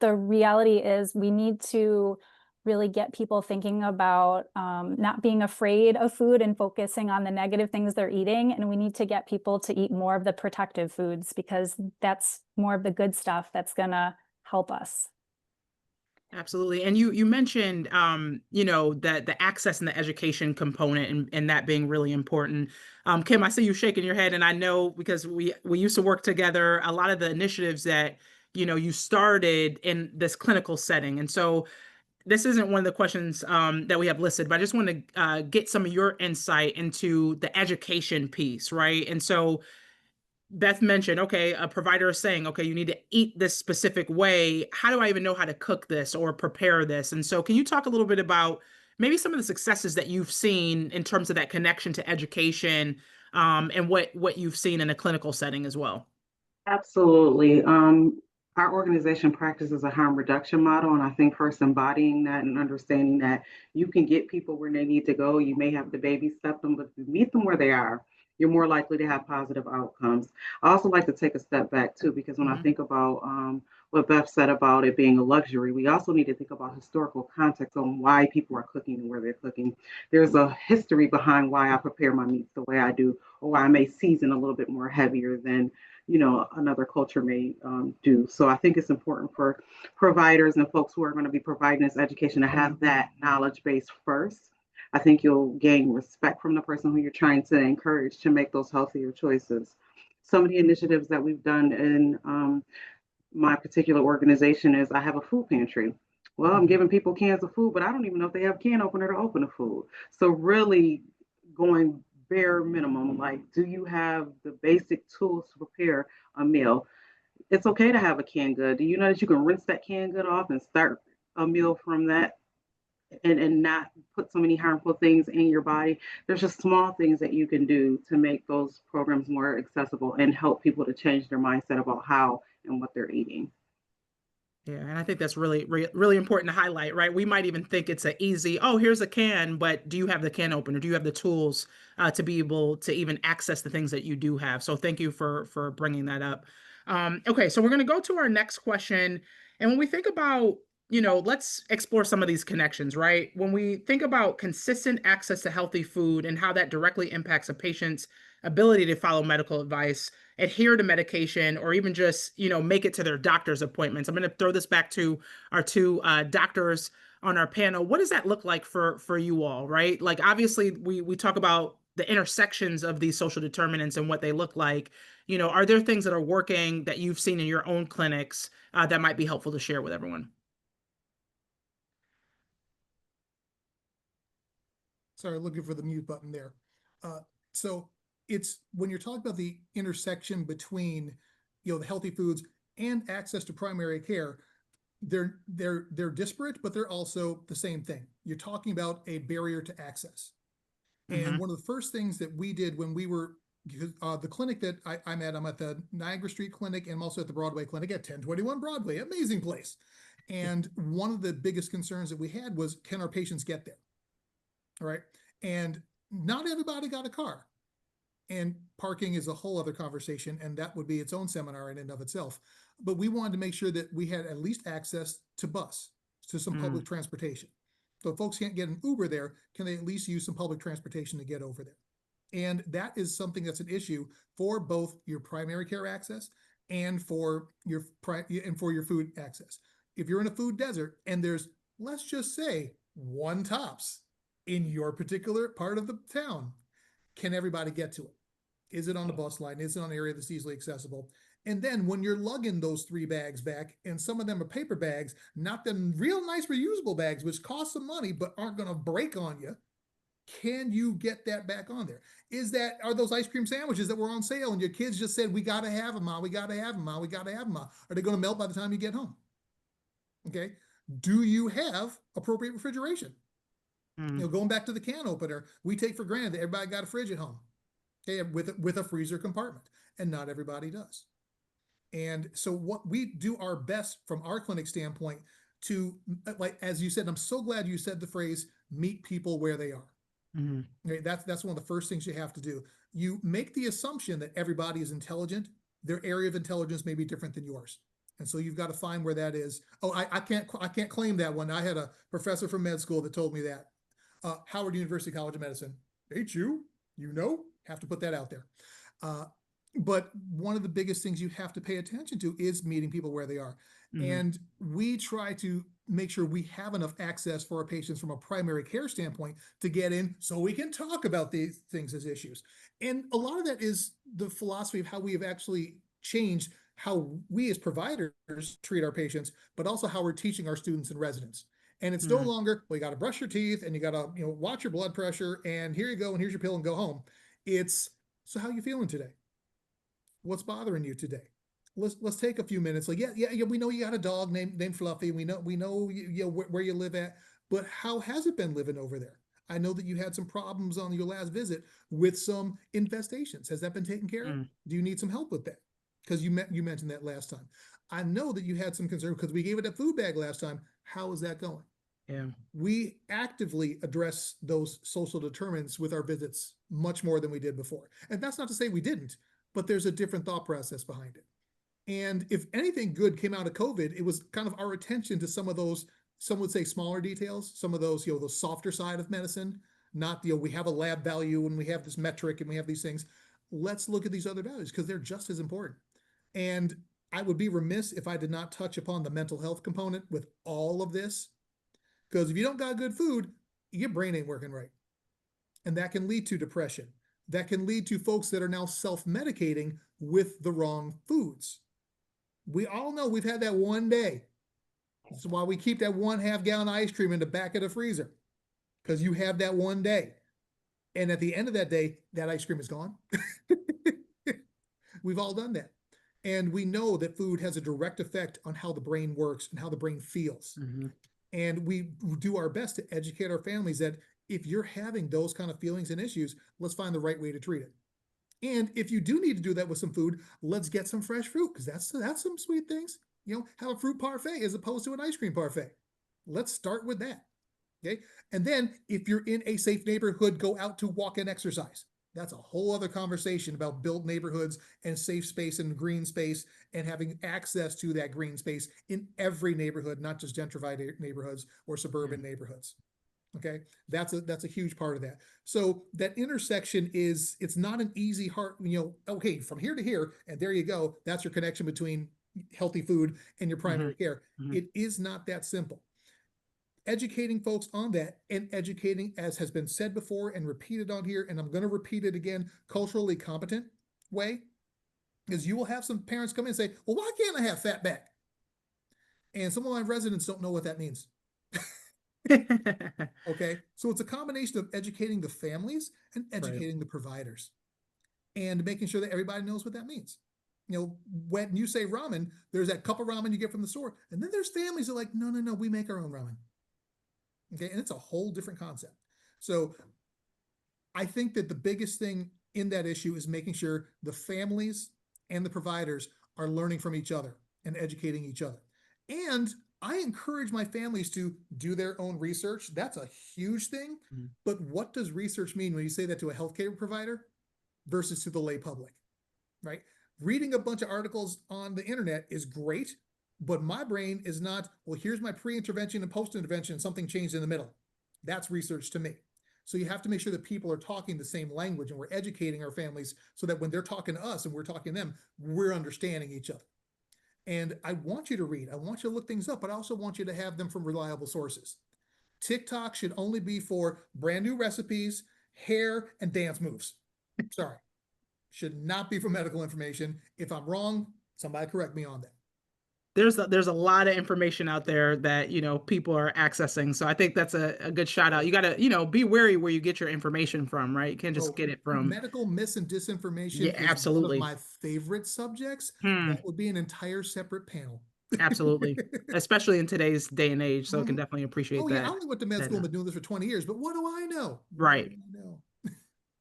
the reality is we need to really get people thinking about not being afraid of food and focusing on the negative things they're eating. And we need to get people to eat more of the protective foods because that's more of the good stuff that's gonna help us. Absolutely. And you mentioned, that the access and the education component and that being really important. Kim, I see you shaking your head, and I know because we used to work together, a lot of the initiatives that, you started in this clinical setting. And so this isn't one of the questions that we have listed, but I just want to get some of your insight into the education piece, right? And so Beth mentioned, okay, a provider is saying, okay, you need to eat this specific way. How do I even know how to cook this or prepare this? And so can you talk a little bit about maybe some of the successes that you've seen in terms of that connection to education, and what you've seen in a clinical setting as well? Absolutely. Our organization practices a harm reduction model, and I think first embodying that and understanding that you can get people where they need to go. You may have to baby step them, but if you meet them where they are, you're more likely to have positive outcomes. I also like to take a step back too, because when I think about what Beth said about it being a luxury, we also need to think about historical context on why people are cooking and where they're cooking. There's a history behind why I prepare my meats the way I do, or why I may season a little bit more heavier than another culture may do. So I think it's important for providers and folks who are going to be providing this education to have that knowledge base first. I think you'll gain respect from the person who you're trying to encourage to make those healthier choices. Some of the initiatives that we've done in my particular organization is I have a food pantry. Well, I'm giving people cans of food, but I don't even know if they have a can opener to open the food. So really going bare minimum. Like, do you have the basic tools to prepare a meal? It's okay to have a canned good. Do you know that you can rinse that canned good off and start a meal from that, and not put so many harmful things in your body? There's just small things that you can do to make those programs more accessible and help people to change their mindset about how and what they're eating. Yeah, and I think that's really important to highlight, right? We might even think it's an easy, oh, here's a can, but do you have the can opener? Do you have the tools to be able to even access the things that you do have? So thank you for bringing that up. Okay, so we're going to go to our next question. And when we think about, let's explore some of these connections, right? When we think about consistent access to healthy food and how that directly impacts a patient's ability to follow medical advice, adhere to medication, or even just, make it to their doctor's appointments. I'm going to throw this back to our two doctors on our panel. What does that look like for you all, right? Like, obviously, we talk about the intersections of these social determinants and what they look like. Are there things that are working that you've seen in your own clinics that might be helpful to share with everyone? Sorry, looking for the mute button there. So it's when you're talking about the intersection between, the healthy foods and access to primary care, they're disparate, but they're also the same thing. You're talking about a barrier to access. And one of the first things that we did when we were, the clinic that I'm at the Niagara Street Clinic, and I'm also at the Broadway Clinic at 1021 Broadway, amazing place. And one of the biggest concerns that we had was, can our patients get there? All right. And not everybody got a car. And parking is a whole other conversation, and that would be its own seminar in and of itself. But we wanted to make sure that we had at least access to bus, to some public transportation. So if folks can't get an Uber there, can they at least use some public transportation to get over there? And that is something that's an issue for both your primary care access and for your food access. If you're in a food desert and there's, let's just say, one Tops in your particular part of the town, can everybody get to it? Is it on the bus line? Is it on an area that's easily accessible? And then when you're lugging those 3 bags back, and some of them are paper bags, not them real nice reusable bags, which cost some money but aren't going to break on you, can you get that back on there? Are those ice cream sandwiches that were on sale and your kids just said, we got to have them, Ma, we got to have them, Ma, we got to have them, Ma? Are they going to melt by the time you get home? Okay. Do you have appropriate refrigeration? Going back to the can opener, we take for granted that everybody got a fridge at home, okay, with a freezer compartment, and not everybody does. And so what we do our best from our clinic standpoint to, like, as you said, I'm so glad you said the phrase, meet people where they are. Okay, that's one of the first things you have to do. You make the assumption that everybody is intelligent. Their area of intelligence may be different than yours. And so you've got to find where that is. Oh, I can't claim that one. I had a professor from med school that told me that. Howard University College of Medicine. Ain't you? Have to put that out there. But one of the biggest things you have to pay attention to is meeting people where they are. And we try to make sure we have enough access for our patients from a primary care standpoint to get in so we can talk about these things as issues. And a lot of that is the philosophy of how we have actually changed how we as providers treat our patients, but also how we're teaching our students and residents. And it's no longer, well, you got to brush your teeth and you got to, watch your blood pressure, and here you go, and here's your pill, and go home. It's, so how you feeling today? What's bothering you today? Let's take a few minutes. Like, yeah, we know you got a dog named Fluffy. We know where you live at, but how has it been living over there? I know that you had some problems on your last visit with some infestations. Has that been taken care of? Do you need some help with that? Because you mentioned that last time. I know that you had some concern because we gave it a food bag last time. How is that going? Yeah. We actively address those social determinants with our visits much more than we did before. And that's not to say we didn't, but there's a different thought process behind it. And if anything good came out of COVID, it was kind of our attention to some of those, some would say smaller details, some of those, the softer side of medicine, not, we have a lab value and we have this metric and we have these things. Let's look at these other values because they're just as important. And I would be remiss if I did not touch upon the mental health component with all of this. Because if you don't got good food, your brain ain't working right. And that can lead to depression. That can lead to folks that are now self-medicating with the wrong foods. We all know we've had that one day. That's why we keep that 1/2 gallon ice cream in the back of the freezer. Because you have that one day. And at the end of that day, that ice cream is gone. We've all done that. And we know that food has a direct effect on how the brain works and how the brain feels. And we do our best to educate our families that if you're having those kind of feelings and issues, let's find the right way to treat it. And if you do need to do that with some food, let's get some fresh fruit, because that's some sweet things. You know, have a fruit parfait as opposed to an ice cream parfait. Let's start with that. Okay. And then if you're in a safe neighborhood, go out to walk and exercise. That's a whole other conversation about built neighborhoods and safe space and green space and having access to that green space in every neighborhood, not just gentrified neighborhoods or suburban neighborhoods. Okay, that's a huge part of that. So that intersection it's not an easy okay, from here to here, and there you go. That's your connection between healthy food and your primary care. It is not that simple. Educating folks on that, and educating, as has been said before and repeated on here, and I'm going to repeat it again, culturally competent way, is you will have some parents come in and say, well, why can't I have fat back? And some of my residents don't know what that means. Okay, so it's a combination of educating the families and educating the providers and making sure that everybody knows what that means. You know, when you say ramen, there's that cup of ramen you get from the store, and then there's families that are like, no, we make our own ramen. Okay, and it's a whole different concept. So I think that the biggest thing in that issue is making sure the families and the providers are learning from each other and educating each other. And I encourage my families to do their own research. That's a huge thing. But what does research mean when you say that to a healthcare provider versus to the lay public, right? Reading a bunch of articles on the internet is great, but my brain is not, well, here's my pre-intervention and post-intervention, something changed in the middle. That's research to me. So you have to make sure that people are talking the same language and we're educating our families so that when they're talking to us and we're talking to them, we're understanding each other. And I want you to read, I want you to look things up, but I also want you to have them from reliable sources. TikTok should only be for brand new recipes, hair, and dance moves. Sorry, should not be for medical information. If I'm wrong, somebody correct me on that. There's a lot of information out there that, you know, people are accessing. So I think that's a good shout out. You got to, you know, be wary where you get your information from, right? You can't just get it from medical mis and disinformation. Yeah, absolutely. One of my favorite subjects. That would be an entire separate panel. Absolutely. Especially in today's day and age. So I can definitely appreciate that. I only went to med school and been doing this for 20 years, but what do I know? Right.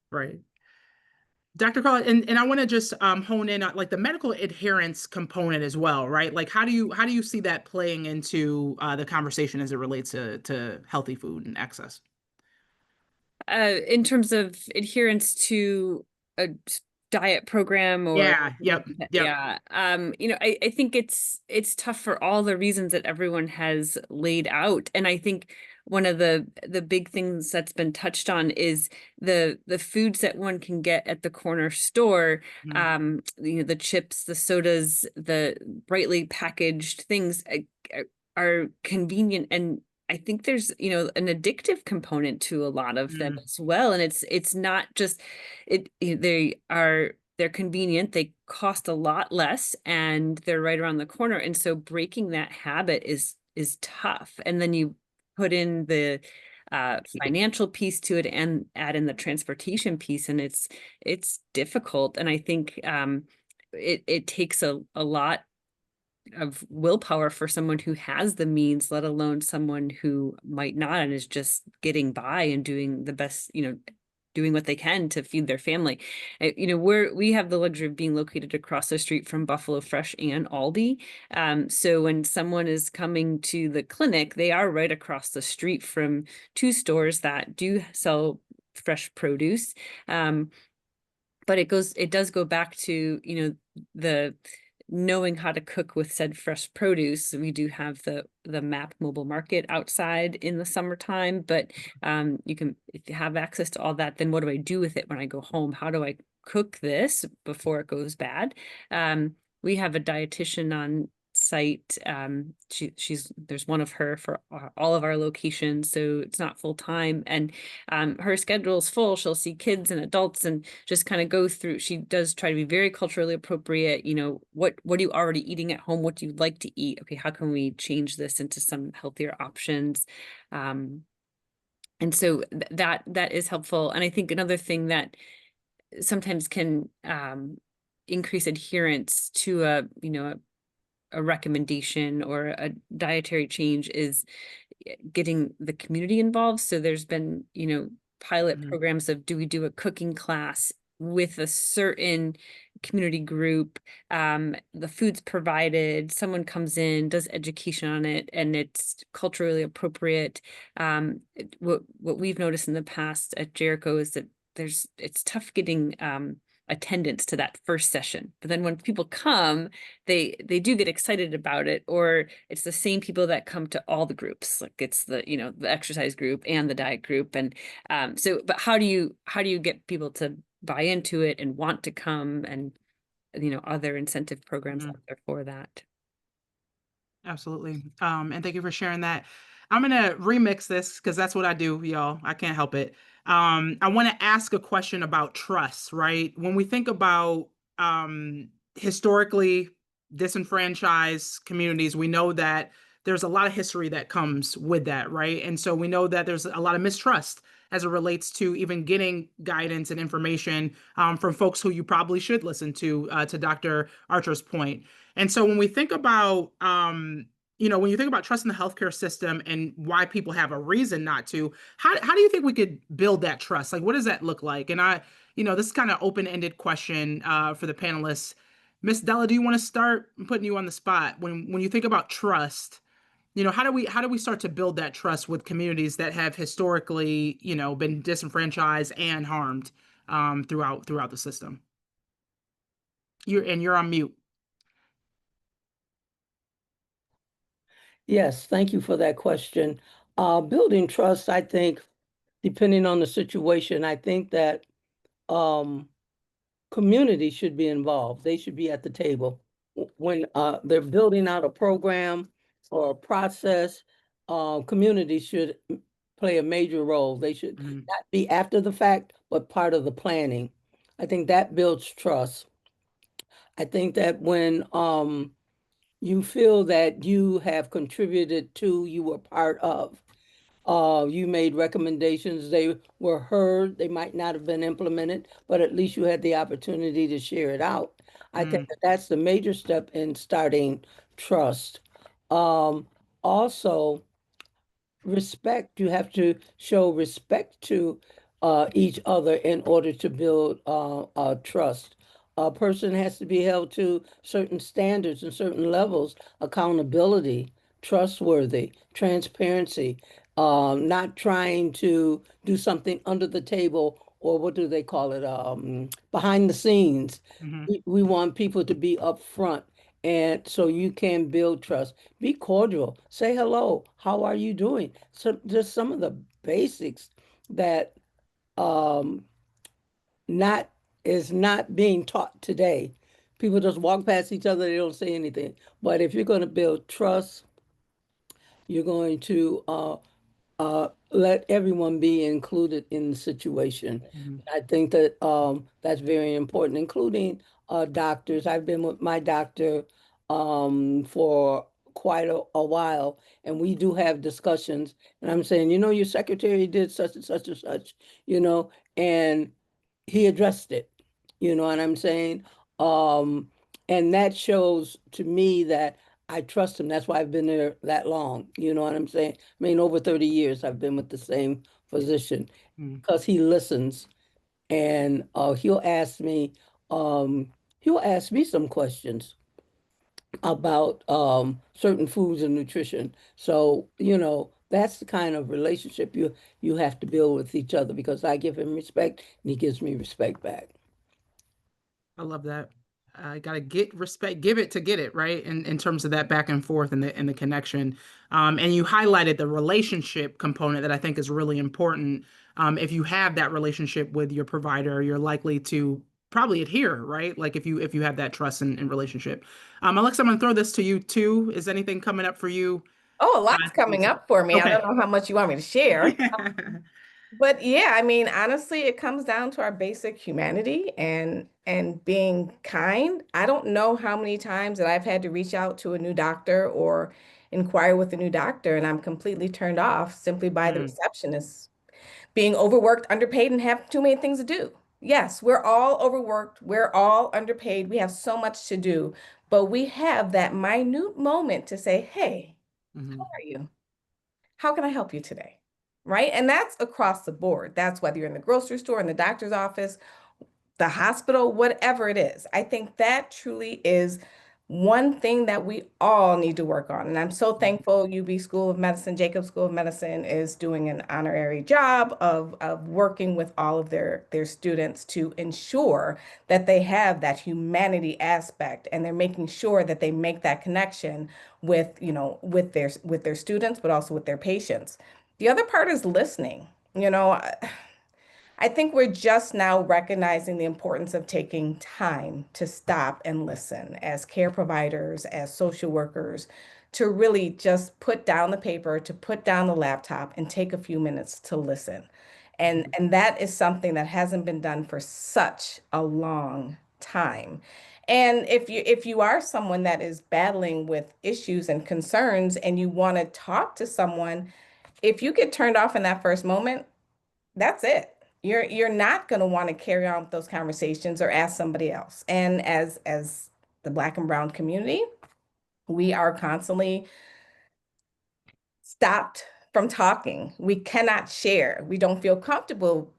Right. Dr. Carl, and I want to just hone in on like the medical adherence component as well, right? Like how do you see that playing into the conversation as it relates to healthy food and access? In terms of adherence to a diet program or yeah. you know, I think it's tough for all the reasons that everyone has laid out. And I think one of the big things that's been touched on is the foods that one can get at the corner store, you know, the chips, the sodas, the brightly packaged things are convenient, and I think there's, you know, an addictive component to a lot of them as well. And it's not just they're convenient, they cost a lot less, and they're right around the corner. And so breaking that habit is tough. And then you put in the financial piece to it and add in the transportation piece, and it's difficult. And I think it takes a lot of willpower for someone who has the means, let alone someone who might not and is just getting by and doing the best, you know, doing what they can to feed their family. You know, we have the luxury of being located across the street from Buffalo Fresh and Aldi. So when someone is coming to the clinic, they are right across the street from two stores that do sell fresh produce. But it does go back to, you know, the knowing how to cook with said fresh produce. We do have the MAP mobile market outside in the summertime, but you can, if you have access to all that, then what do I do with it when I go home? How do I cook this before it goes bad? We have a dietitian on site. There's one of her for all of our locations, so it's not full time, and her schedule is full. She'll see kids and adults and just kind of go through. She does try to be very culturally appropriate. You know, what are you already eating at home? What do you like to eat? Okay, how can we change this into some healthier options? And so that is helpful. And I think another thing that sometimes can increase adherence to a recommendation or a dietary change is getting the community involved. So there's been, pilot Mhm. programs of, do we do a cooking class with a certain community group? The food's provided, someone comes in, does education on it, and it's culturally appropriate. What we've noticed in the past at Jericho is that it's tough getting attendance to that first session. But then when people come, they do get excited about it, or it's the same people that come to all the groups. Like it's the exercise group and the diet group. And but how do you get people to buy into it and want to come, and other incentive programs out there for that? Absolutely. And thank you for sharing that. I'm gonna remix this because that's what I do, y'all. I can't help it. I want to ask a question about trust, right? When we think about historically disenfranchised communities, we know that there's a lot of history that comes with that, right? And so we know that there's a lot of mistrust as it relates to even getting guidance and information from folks who you probably should listen to Dr. Archer's point. And so when we think about, when you think about trust in the healthcare system and why people have a reason not to, how do you think we could build that trust? Like, what does that look like? And this is kind of open-ended question for the panelists. Miss Della, do you want to start? I'm putting you on the spot. When you think about trust, how do we start to build that trust with communities that have historically, been disenfranchised and harmed throughout the system? You're on mute. Yes, thank you for that question. Building trust, I think, depending on the situation, I think that community should be involved. They should be at the table. When they're building out a program or a process, community should play a major role. They should Mhm. not be after the fact, but part of the planning. I think that builds trust. I think that when you feel that you have contributed to, you were part of, you made recommendations, they were heard, they might not have been implemented, but at least you had the opportunity to share it out. I think that that's the major step in starting trust. Also, respect, you have to show respect to each other in order to build trust. A person has to be held to certain standards and certain levels, accountability, trustworthy, transparency, not trying to do something under the table, or what do they call it, behind the scenes. Mhm. We want people to be upfront, and so you can build trust. Be cordial. Say hello. How are you doing? So just some of the basics that um not is not being taught today. People just walk past each other, they don't say anything. But if you're going to build trust, you're going to let everyone be included in the situation. Mhm. I think that that's very important, including doctors. I've been with my doctor for quite a while, and we do have discussions. And I'm saying, your secretary did such and such and such, and he addressed it, what I'm saying? Um, and that shows to me that I trust him. That's why I've been there that long. You know what I'm saying? I mean, over 30 years I've been with the same physician, Mm. because he listens, and he'll ask me some questions about certain foods and nutrition. So, that's the kind of relationship you have to build with each other, because I give him respect and he gives me respect back. I love that. I gotta get respect, give it to get it, right? In terms of that back and forth and the connection. And you highlighted the relationship component that I think is really important. If you have that relationship with your provider, you're likely to probably adhere, right? Like if you have that trust and relationship. Alexa, I'm gonna throw this to you too. Is anything coming up for you? Oh, a lot's coming up for me. I Okay. don't know how much you want me to share. But yeah, I mean, honestly, it comes down to our basic humanity and being kind. I don't know how many times that I've had to reach out to a new doctor or inquire with a new doctor, and I'm completely turned off simply by the Mm. receptionist. Being overworked, underpaid, and have too many things to do. Yes, we're all overworked. We're all underpaid. We have so much to do, but we have that minute moment to say, hey, Mhm. how are you? How can I help you today? Right? And that's across the board. That's whether you're in the grocery store, in the doctor's office, the hospital, whatever it is. I think that truly is one thing that we all need to work on. And I'm so thankful UB School of Medicine, Jacobs School of Medicine is doing an honorary job of working with all of their students to ensure that they have that humanity aspect, and they're making sure that they make that connection with, you know, with their students, but also with their patients. The other part is listening. You know, I think we're just now recognizing the importance of taking time to stop and listen as care providers, as social workers, to really just put down the paper, to put down the laptop and take a few minutes to listen. And that is something that hasn't been done for such a long time. And if you are someone that is battling with issues and concerns and you want to talk to someone, if you get turned off in that first moment, that's it. You're not going to want to carry on with those conversations or ask somebody else. And as the Black and Brown community, we are constantly stopped from talking. We cannot share. We don't feel comfortable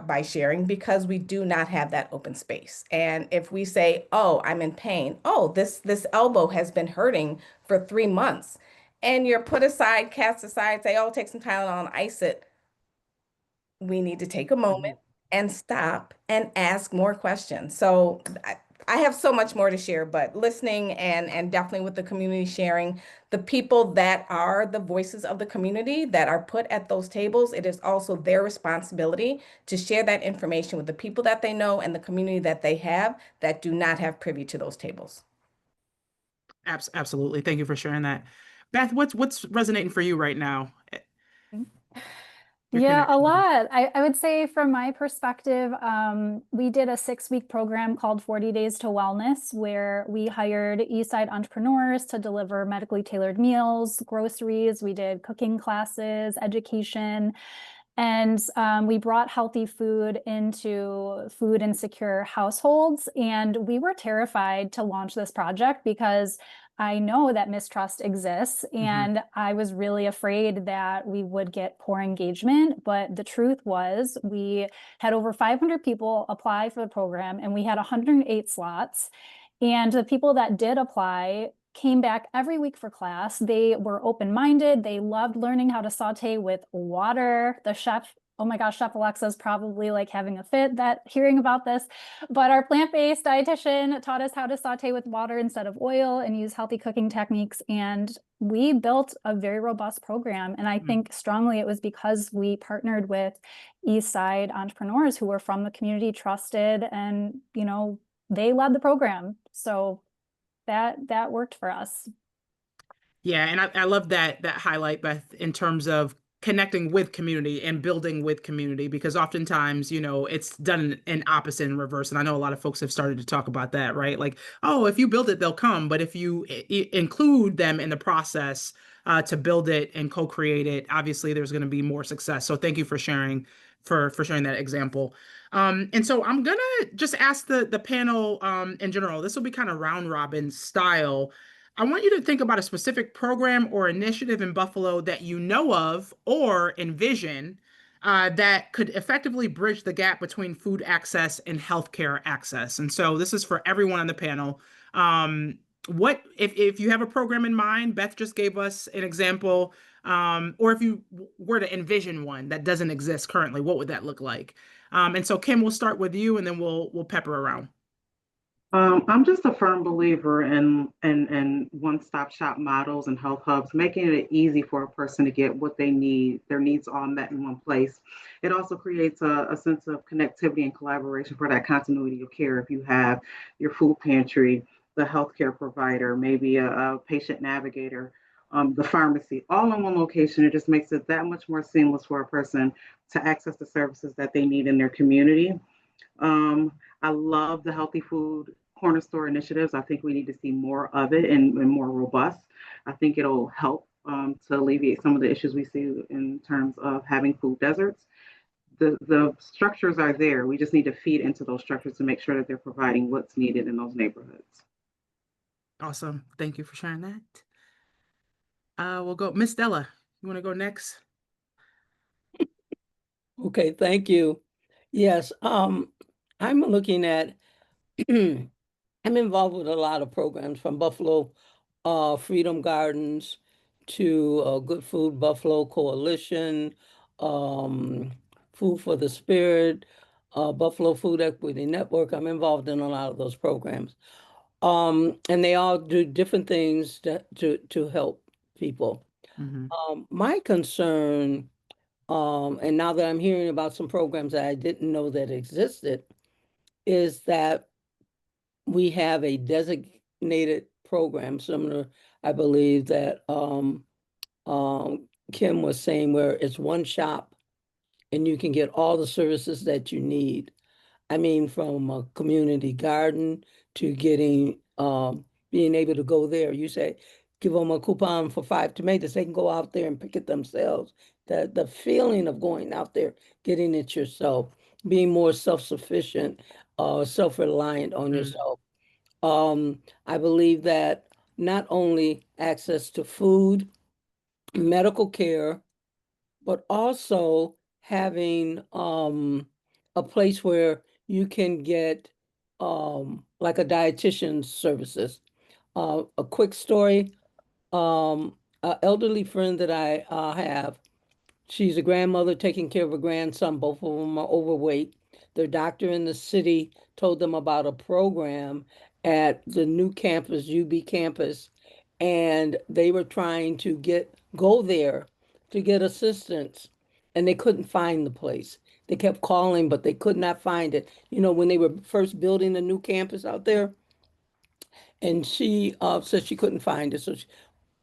by sharing because we do not have that open space. And if we say, "Oh, I'm in pain. Oh, this elbow has been hurting for 3 months," and you're put aside, cast aside, say, "Oh, take some Tylenol and ice it," we need to take a moment and stop and ask more questions. So I have so much more to share, but listening and definitely with the community sharing, the people that are the voices of the community that are put at those tables, it is also their responsibility to share that information with the people that they know and the community that they have that do not have privy to those tables. Absolutely. Thank you for sharing that. Beth, what's resonating for you right now? Your Yeah, a connection. lot. I would say from my perspective, we did a 6-week program called 40 Days to Wellness, where we hired Eastside entrepreneurs to deliver medically tailored meals, groceries. We did cooking classes, education, and we brought healthy food into food insecure households. And we were terrified to launch this project because I know that mistrust exists, and I was really afraid that we would get poor engagement. But the truth was, we had over 500 people apply for the program, and we had 108 slots. And the people that did apply came back every week for class. They were open-minded. They loved learning how to saute with water. The chef, oh my gosh, Chef Alexa's probably like having a fit that hearing about this, but our plant-based dietitian taught us how to saute with water instead of oil and use healthy cooking techniques. And we built a very robust program. And I think strongly it was because we partnered with Eastside entrepreneurs who were from the community, trusted, and, you know, they led the program. So that worked for us. Yeah, and I love that highlight, Beth, in terms of connecting with community and building with community, because oftentimes, you know, it's done in opposite and reverse. And I know a lot of folks have started to talk about that, right? Like, oh, if you build it, they'll come. But if you include them in the process to build it and co-create it, obviously there's going to be more success. So thank you for sharing sharing that example. And so I'm gonna just ask the panel in general. This will be kind of round robin style. I want you to think about a specific program or initiative in Buffalo that you know of or envision that could effectively bridge the gap between food access and healthcare access. And so this is for everyone on the panel. What if you have a program in mind? Beth just gave us an example. Or if you were to envision one that doesn't exist currently, what would that look like? And so Kim, we'll start with you, and then we'll pepper around. I'm just a firm believer in one-stop shop models and health hubs, making it easy for a person to get what they need, their needs all met in one place. It also creates a sense of connectivity and collaboration for that continuity of care. If you have your food pantry, the healthcare provider, maybe a patient navigator, the pharmacy, all in one location, it just makes it that much more seamless for a person to access the services that they need in their community. I love the healthy food corner store initiatives. I think we need to see more of it and more robust. I think it'll help to alleviate some of the issues we see in terms of having food deserts. The structures are there. We just need to feed into those structures to make sure that they're providing what's needed in those neighborhoods. Awesome. Thank you for sharing that. We'll go, Miss Della, you want to go next? Okay, thank you. Yes, I'm looking at, I'm involved with a lot of programs from Buffalo Freedom Gardens to Good Food Buffalo Coalition, Food for the Spirit, Buffalo Food Equity Network. I'm involved in a lot of those programs. And they all do different things to help people. My concern, and now that I'm hearing about some programs that I didn't know that existed, is that we have a designated program similar, I believe, that Kim was saying, where it's one shop and you can get all the services that you need. I mean, from a community garden to getting, being able to go there. You say, give them a coupon for 5 tomatoes, they can go out there and pick it themselves. The feeling of going out there, getting it yourself, being more self-sufficient, self-reliant on yourself. I believe that not only access to food, medical care, but also having a place where you can get like a dietitian's services. A quick story, an elderly friend that I have, she's a grandmother taking care of a grandson. Both of them are overweight. Their doctor in the city told them about a program at the new campus, UB campus, and they were trying to go there to get assistance, and they couldn't find the place. They kept calling, but they could not find it. You know, when they were first building the new campus out there, and she said she couldn't find it. So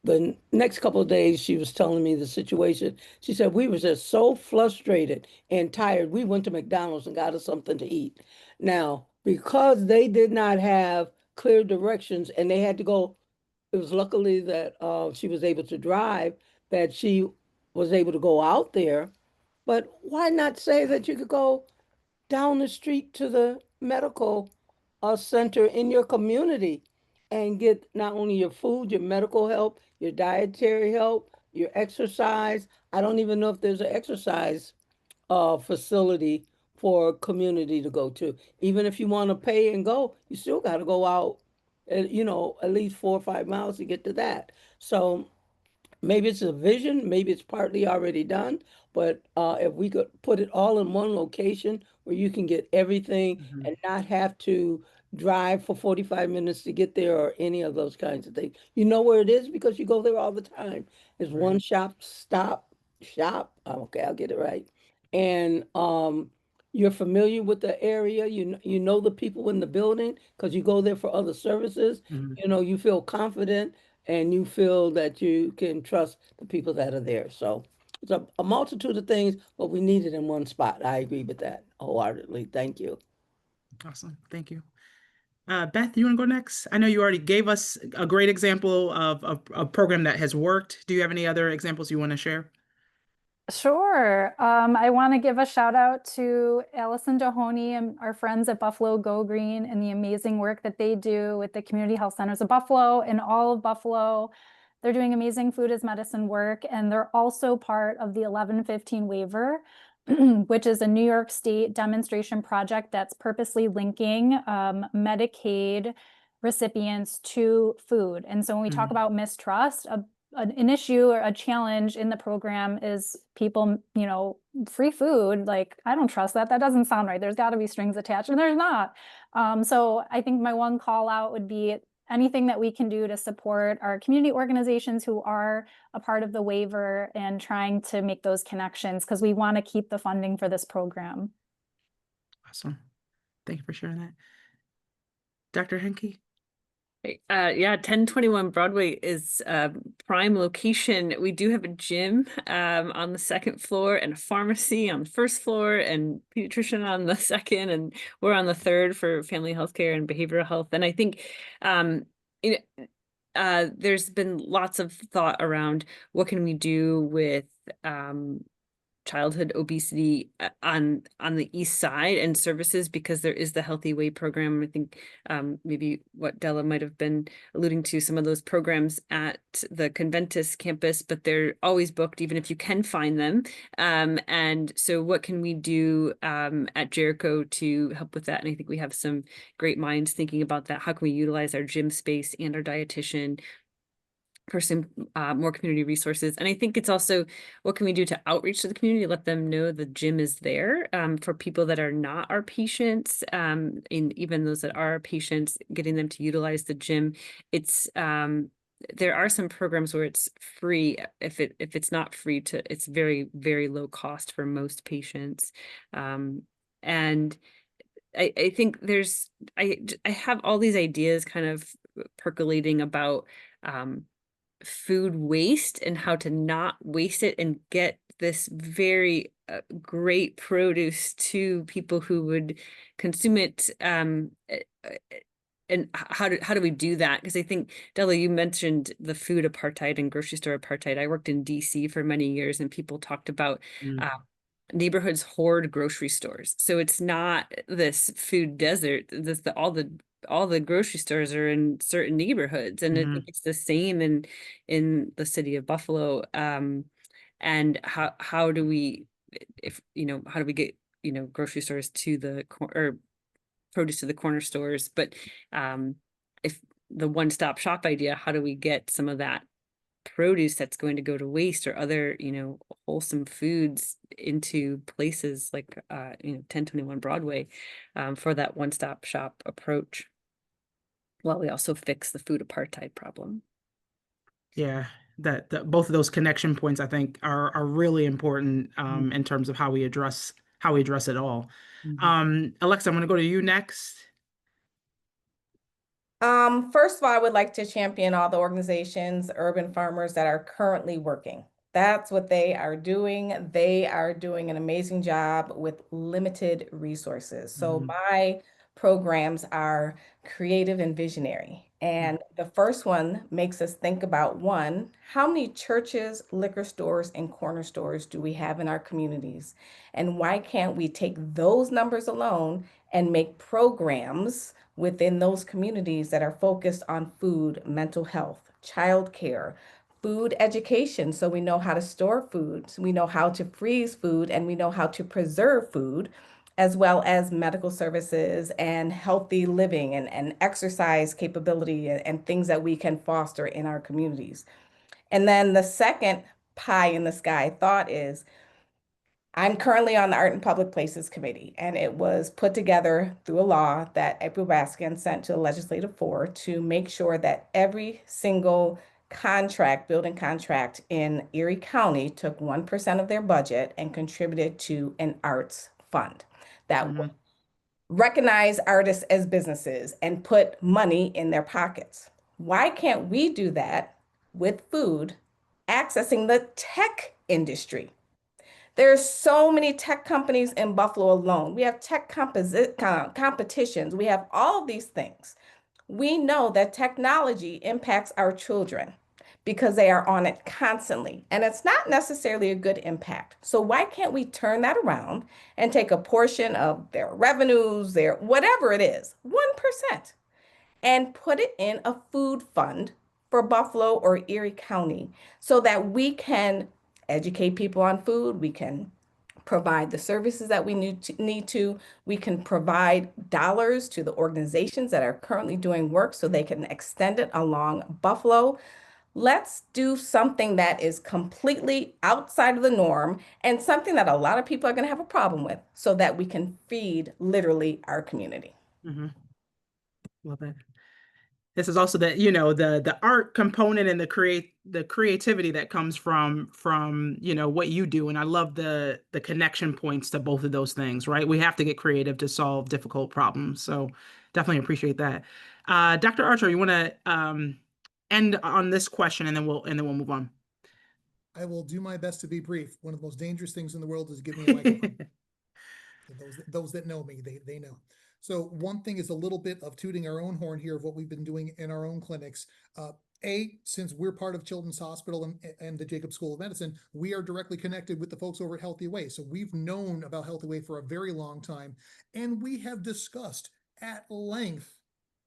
the next couple of days, she was telling me the situation. She said, we were just so frustrated and tired. We went to McDonald's and got us something to eat. Now, because they did not have clear directions and they had to go, it was luckily that she was able to drive, that she was able to go out there. But why not say that you could go down the street to the medical center in your community and get not only your food, your medical help, your dietary help, your exercise. I don't even know if there's an exercise facility for community to go to. Even if you want to pay and go, you still got to go out, you know, at least 4 or 5 miles to get to that. So maybe it's a vision, maybe it's partly already done, but if we could put it all in one location where you can get everything and not have to drive for 45 minutes to get there or any of those kinds of things. You know where it is because you go there all the time. It's one shop. Okay, I'll get it right. And you're familiar with the area. You know the people in the building because you go there for other services. You know, you feel confident and you feel that you can trust the people that are there. So it's a multitude of things, but we need it in one spot. I agree with that wholeheartedly. Thank you. Awesome. Thank you. Beth, you want to go next? I know you already gave us a great example of a program that has worked. Do you have any other examples you want to share? Sure. I want to give a shout out to Allison Dahoney and our friends at Buffalo Go Green and the amazing work that they do with the Community Health Centers of Buffalo and all of Buffalo. They're doing amazing food as medicine work, and they're also part of the 1115 waiver, which is a New York State demonstration project that's purposely linking Medicaid recipients to food. And so when we talk about mistrust, an issue or a challenge in the program is people, you know, free food, like, I don't trust that. That doesn't sound right. There's got to be strings attached, and there's not. So I think my one call out would be anything that we can do to support our community organizations who are a part of the waiver and trying to make those connections, because we want to keep the funding for this program. Awesome. Thank you for sharing that. Dr. Henke? Yeah, 1021 Broadway is a prime location. We do have a gym on the second floor and a pharmacy on the first floor and pediatrician on the second, and we're on the third for family healthcare and behavioral health. And I think you know, there's been lots of thought around what can we do with childhood obesity on the east side and services, because there is the Healthy Way program. I think maybe what Della might have been alluding to, some of those programs at the Conventus campus, but they're always booked even if you can find them. And so what can we do at Jericho to help with that? And I think we have some great minds thinking about that. How can we utilize our gym space and our dietitian for some more community resources? And I think it's also, what can we do to outreach to the community, let them know the gym is there for people that are not our patients, and even those that are our patients, getting them to utilize the gym. It's there are some programs where it's free. If it's not free, it's very, very low cost for most patients. And I think I have all these ideas kind of percolating about food waste and how to not waste it and get this very great produce to people who would consume it. And how do we do that? Because I think, Della, you mentioned the food apartheid and grocery store apartheid. I worked in DC for many years, and people talked about neighborhoods hoard grocery stores. So it's not this food desert. All the grocery stores are in certain neighborhoods, and I think it's the same in the city of Buffalo. And how do we, how do we get grocery stores to or produce to the corner stores? But if the one-stop shop idea, how do we get some of that produce that's going to go to waste or other wholesome foods into places like 1021 Broadway for that one-stop shop approach, while we also fix the food apartheid problem? Yeah, that both of those connection points, I think, are really important in terms of how we address it all. Alexa, I'm going to go to you next. First of all, I would like to champion all the organizations, urban farmers that are currently working. That's what they are doing. They are doing an amazing job with limited resources. So my programs are creative and visionary. And the first one makes us think about, one, how many churches, liquor stores, and corner stores do we have in our communities? And why can't we take those numbers alone and make programs within those communities that are focused on food, mental health, childcare, food education, so we know how to store food, so we know how to freeze food, and we know how to preserve food, as well as medical services and healthy living and exercise capability and things that we can foster in our communities. And then the second pie in the sky thought is, I'm currently on the Art and Public Places Committee, and it was put together through a law that April Baskin sent to the legislative floor to make sure that every single building contract in Erie County took 1% of their budget and contributed to an arts fund that would recognize artists as businesses and put money in their pockets. Why can't we do that with food, accessing the tech industry? There's so many tech companies in Buffalo alone. We have tech competitions. We have all these things. We know that technology impacts our children because they are on it constantly, and it's not necessarily a good impact. So why can't we turn that around and take a portion of their revenues, their whatever it is, 1%, and put it in a food fund for Buffalo or Erie County so that we can educate people on food, we can provide the services that we need to, we can provide dollars to the organizations that are currently doing work so they can extend it along Buffalo. Let's do something that is completely outside of the norm and something that a lot of people are going to have a problem with so that we can feed literally our community. Love it. This is also the art component and the creativity that comes from what you do. And I love the connection points to both of those things, right? We have to get creative to solve difficult problems. So definitely appreciate that. Dr. Archer, you want to end on this question and then we'll move on. I will do my best to be brief. One of the most dangerous things in the world is give me a microphone. Those that know me, they know. So one thing is a little bit of tooting our own horn here of what we've been doing in our own clinics. Since we're part of Children's Hospital and the Jacobs School of Medicine, we are directly connected with the folks over at Healthy Way. So we've known about Healthy Way for a very long time, and we have discussed at length,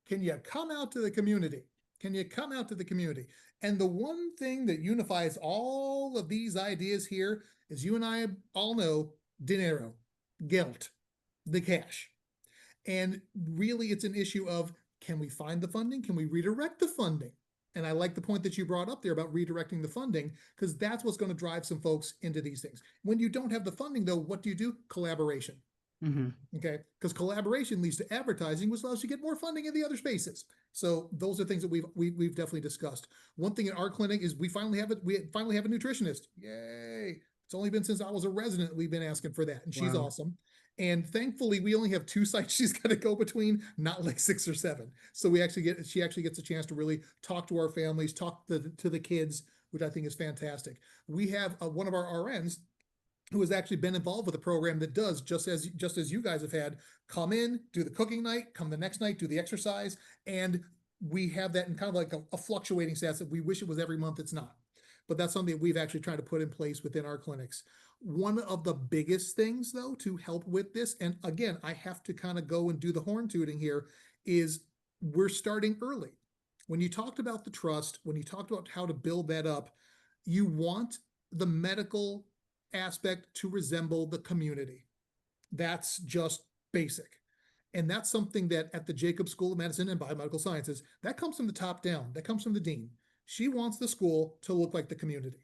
can you come out to the community? Can you come out to the community? And the one thing that unifies all of these ideas here is you and I all know dinero, guilt, the cash. And really it's an issue of, can we find the funding? Can we redirect the funding? And I like the point that you brought up there about redirecting the funding, because that's what's going to drive some folks into these things. When you don't have the funding though, what do? Collaboration. Okay, because collaboration leads to advertising, which allows you to get more funding in the other spaces. So those are things that we've definitely discussed. One thing in our clinic is we finally have a nutritionist. Yay! It's only been since I was a resident we've been asking for that, and she's awesome. And thankfully, we only have 2 sites she's got to go between, not like 6 or 7. So she actually gets a chance to really talk to our families, talk to the kids, which I think is fantastic. We have one of our RNs who has actually been involved with a program that does just as you guys have had, come in, do the cooking night, come the next night, do the exercise. And we have that in kind of like a fluctuating status that we wish it was every month. It's not, but that's something that we've actually tried to put in place within our clinics. One of the biggest things though, to help with this, and again, I have to kind of go and do the horn tooting here, is we're starting early. When you talked about the trust, when you talked about how to build that up, you want the medical aspect to resemble the community. That's just basic. And that's something that at the Jacobs School of Medicine and Biomedical Sciences, that comes from the top down. That comes from the dean. She wants the school to look like the community.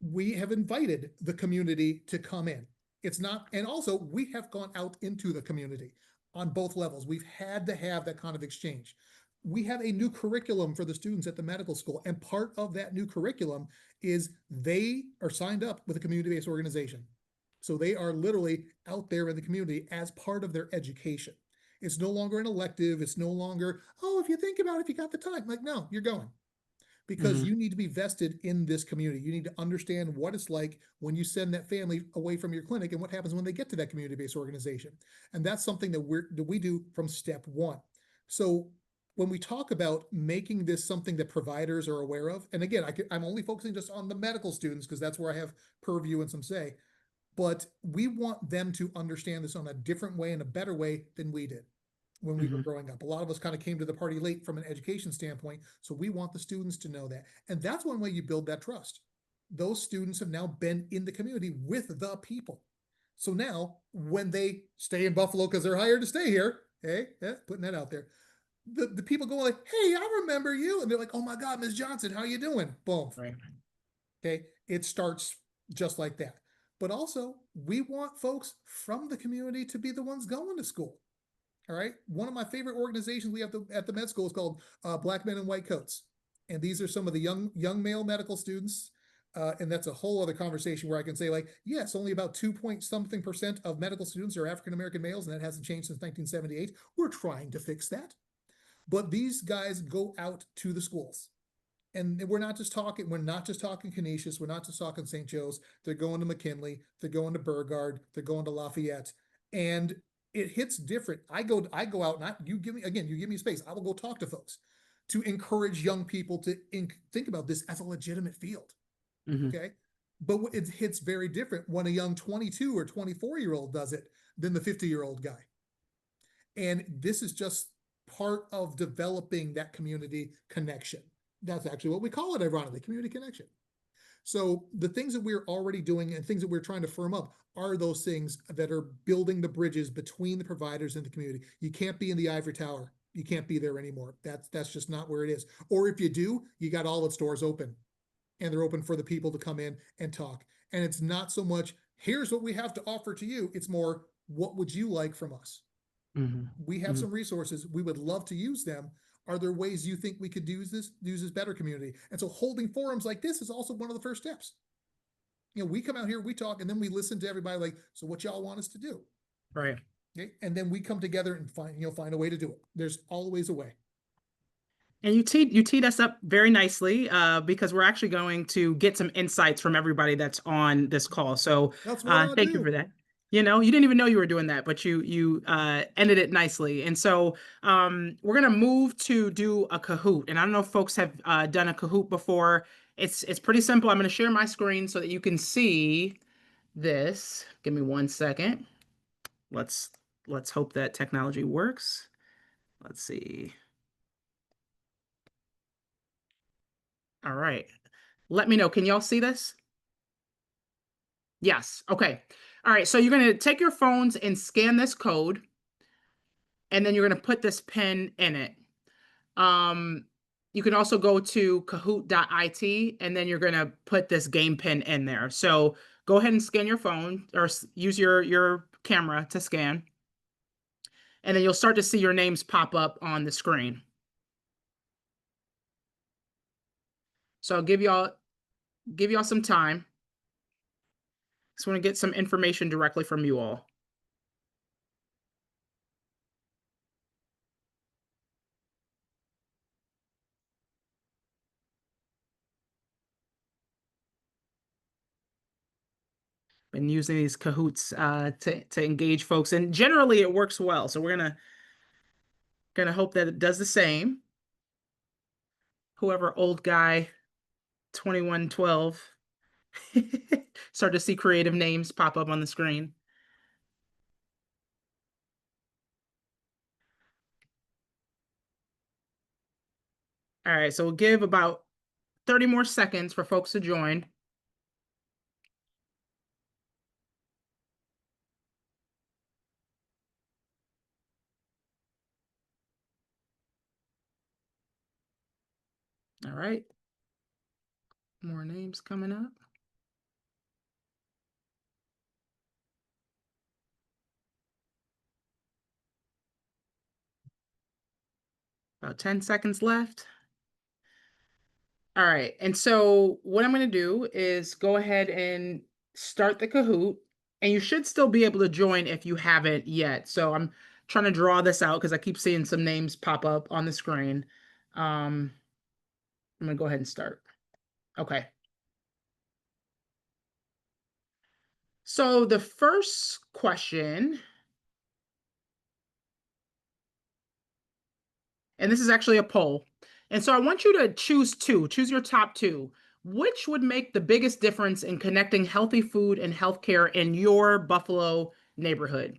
We have invited the community to come in. It's not, and also we have gone out into the community on both levels. We've had to have that kind of exchange. We have a new curriculum for the students at the medical school. And part of that new curriculum is they are signed up with a community-based organization. So they are literally out there in the community as part of their education. It's no longer an elective. It's no longer, oh, if you think about it, if you got the time, like, no, you're going. Because you need to be vested in this community. You need to understand what it's like when you send that family away from your clinic and what happens when they get to that community-based organization. And that's something that we do from step one. So when we talk about making this something that providers are aware of, and again, I'm only focusing just on the medical students because that's where I have purview and some say, but we want them to understand this on a different way and a better way than we did when we were growing up. A lot of us kind of came to the party late from an education standpoint, so we want the students to know that. And that's one way you build that trust. Those students have now been in the community with the people. So now when they stay in Buffalo because they're hired to stay here, hey, putting that out there, the people go like, hey, I remember you. And they're like, oh my God, Ms. Johnson, how you doing? Boom. Right. Okay. It starts just like that. But also we want folks from the community to be the ones going to school. All right. One of my favorite organizations we have at the med school is called Black Men in White Coats. And these are some of the young male medical students. And that's a whole other conversation where I can say like, yes, only about 2% of medical students are African-American males. And that hasn't changed since 1978. We're trying to fix that. But these guys go out to the schools. And we're not just talking Canisius. We're not just talking St. Joe's. They're going to McKinley. They're going to Burgard. They're going to Lafayette. And it hits different. I go out and you give me space. I will go talk to folks to encourage young people to think about this as a legitimate field. Okay. But it hits very different when a young 22 or 24-year-old does it than the 50-year-old guy. And this is just part of developing that community connection. That's actually what we call it, ironically, community connection. So the things that we're already doing and things that we're trying to firm up are those things that are building the bridges between the providers and the community. You can't be in the ivory tower. You can't be there anymore. That's just not where it is. Or if you do, you got all its doors open and they're open for the people to come in and talk. And it's not so much, here's what we have to offer to you. It's more, what would you like from us? We have some resources. We would love to use them. Are there ways you think we could use this better community? And so holding forums like this is also one of the first steps. You know, we come out here, we talk, and then we listen to everybody like, so what y'all want us to do? Right. Okay. And then we come together and find a way to do it. There's always a way. And you teed us up very nicely because we're actually going to get some insights from everybody that's on this call. So That's what thank you for that. You know, you didn't even know you were doing that, but you ended it nicely. And so we're gonna move to do a Kahoot. And I don't know if folks have done a Kahoot before. It's pretty simple. I'm gonna share my screen so that you can see this. Give me 1 second. Let's hope that technology works. Let's see. All right. Let me know. Can y'all see this? Yes. Okay. All right. So you're going to take your phones and scan this code, and then you're going to put this pin in it. You can also go to kahoot.it, and then you're going to put this game pin in there. So go ahead and scan your phone or use your camera to scan. And then you'll start to see your names pop up on the screen. So I'll give y'all some time. Just want to get some information directly from you all. Been using these Kahoots to engage folks, and generally it works well. So we're gonna hope that it does the same. Whoever old guy 2112 start to see creative names pop up on the screen. All right, so we'll give about 30 more seconds for folks to join. All right. More names coming up. About 10 seconds left. All right, and so what I'm going to do is go ahead and start the Kahoot, and you should still be able to join if you haven't yet. So I'm trying to draw this out because I keep seeing some names pop up on the screen. I'm going to go ahead and start. Okay. So the first question, and this is actually a poll. And so I want you to choose your top two. Which would make the biggest difference in connecting healthy food and healthcare in your Buffalo neighborhood?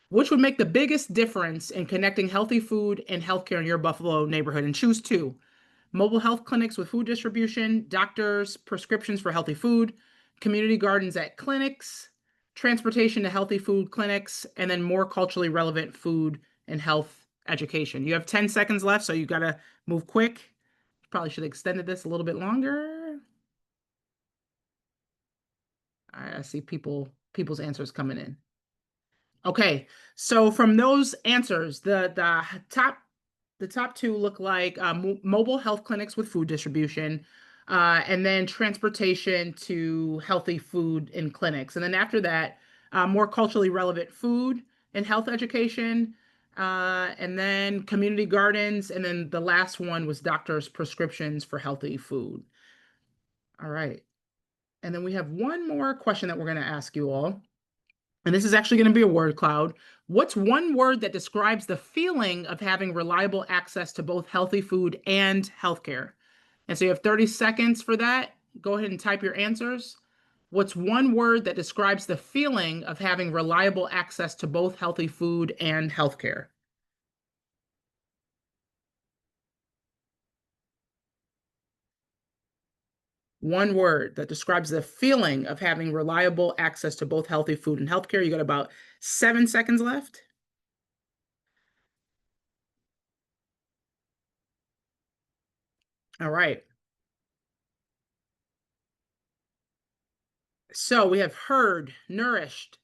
Which would make the biggest difference in connecting healthy food and healthcare in your Buffalo neighborhood? And choose two. Mobile health clinics with food distribution, doctors' prescriptions for healthy food, community gardens at clinics, transportation to healthy food clinics, and then more culturally relevant food and health education. You have 10 seconds left, so you got to move quick. Probably should have extended this a little bit longer. All right, I see people's answers coming in. Okay, so from those answers, the top two look like mobile health clinics with food distribution, and then transportation to healthy food in clinics. And then after that, more culturally relevant food and health education, and then community gardens. And then the last one was doctors' prescriptions for healthy food. All right. And then we have one more question that we're going to ask you all. And this is actually going to be a word cloud. What's one word that describes the feeling of having reliable access to both healthy food and healthcare? And so you have 30 seconds for that. Go ahead and type your answers. What's one word that describes the feeling of having reliable access to both healthy food and healthcare? One word that describes the feeling of having reliable access to both healthy food and healthcare. You got about 7 seconds left. All right. So we have heard, nourished,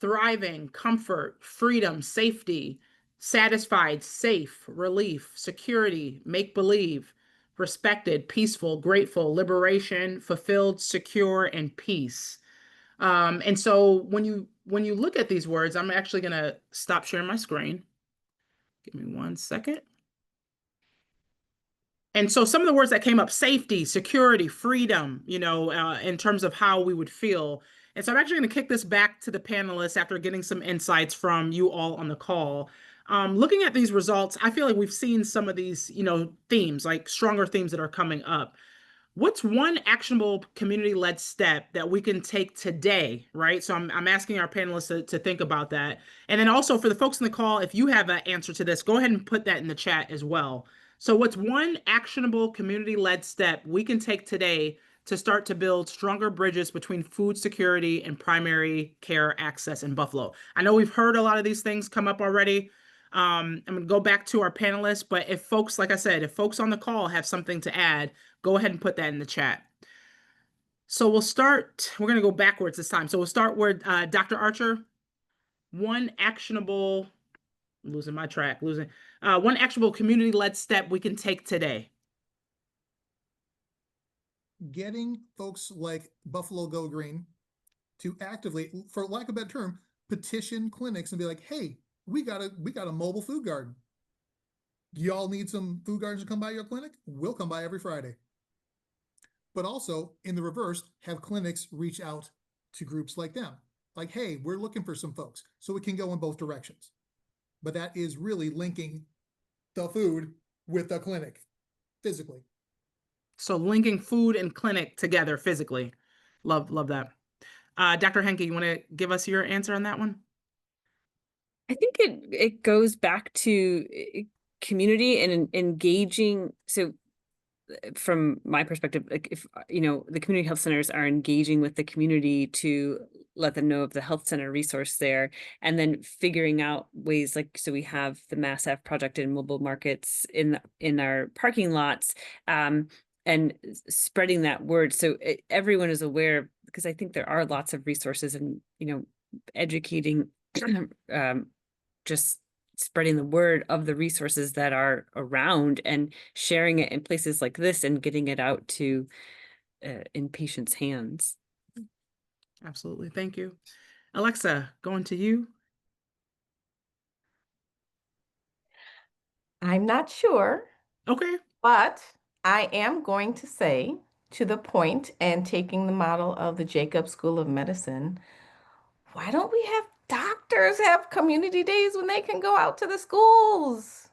thriving, comfort, freedom, safety, satisfied, safe, relief, security, make believe, respected, peaceful, grateful, liberation, fulfilled, secure, and peace. And so when you look at these words, I'm actually going to stop sharing my screen. Give me 1 second. And so some of the words that came up: safety, security, freedom, in terms of how we would feel. And so I'm actually going to kick this back to the panelists after getting some insights from you all on the call. Looking at these results, I feel like we've seen some of these, themes, like stronger themes that are coming up. What's one actionable community-led step that we can take today, right? So I'm asking our panelists to think about that. And then also for the folks in the call, if you have an answer to this, go ahead and put that in the chat as well. So what's one actionable community-led step we can take today to start to build stronger bridges between food security and primary care access in Buffalo? I know we've heard a lot of these things come up already. I'm going to go back to our panelists, but if folks, like I said, if folks on the call have something to add, go ahead and put that in the chat. So we're going to go backwards this time. So we'll start with Dr. Archer. One actionable community-led step we can take today. Getting folks like Buffalo Go Green to actively, for lack of a better term, petition clinics and be like, hey, we got a mobile food garden. Do y'all need some food gardens to come by your clinic? We'll come by every Friday. But also in the reverse, have clinics reach out to groups like them. Like, hey, we're looking for some folks. So it can go in both directions. But that is really linking the food with the clinic physically. So linking food and clinic together physically. Love that. Dr. Henke, you want to give us your answer on that one? I think it goes back to community and engaging. So from my perspective, like if the community health centers are engaging with the community to let them know of the health center resource there, and then figuring out ways, like, so we have the Mass Ave project in mobile markets in our parking lots, and spreading that word so everyone is aware, because I think there are lots of resources, and educating just spreading the word of the resources that are around and sharing it in places like this and getting it out to in patients' hands. Absolutely. Thank you. Alexa, going to you. I'm not sure, Okay. but I am going to say, to the point and taking the model of the Jacobs School of Medicine, why don't we have doctors have community days when they can go out to the schools?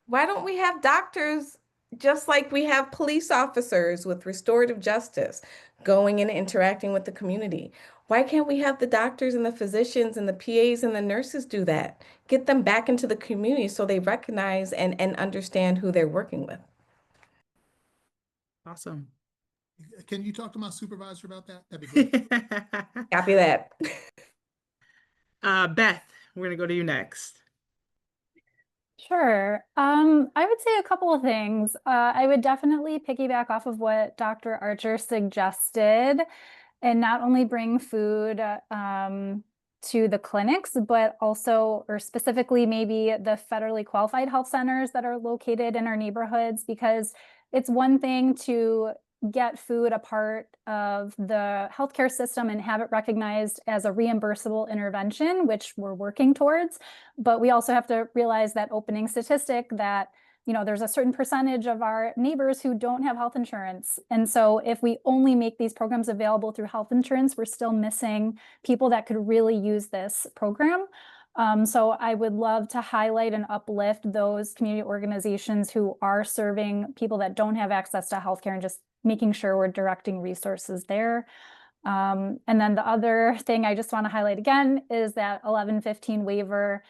Why don't we have doctors just like we have police officers with restorative justice going and interacting with the community? Why can't we have the doctors and the physicians and the PAs and the nurses do that? Get them back into the community so they recognize and understand who they're working with. Awesome. Can you talk to my supervisor about that? That'd be great. Copy that. Beth, we're going to go to you next. Sure. I would say a couple of things. I would definitely piggyback off of what Dr. Archer suggested, and not only bring food to the clinics, but also, or specifically maybe the federally qualified health centers that are located in our neighborhoods, because it's one thing to get food a part of the healthcare system and have it recognized as a reimbursable intervention, which we're working towards. But we also have to realize that opening statistic that there's a certain percentage of our neighbors who don't have health insurance. And so if we only make these programs available through health insurance, we're still missing people that could really use this program. So I would love to highlight and uplift those community organizations who are serving people that don't have access to healthcare, and just making sure we're directing resources there. And then the other thing I just want to highlight again is that 1115 waiver.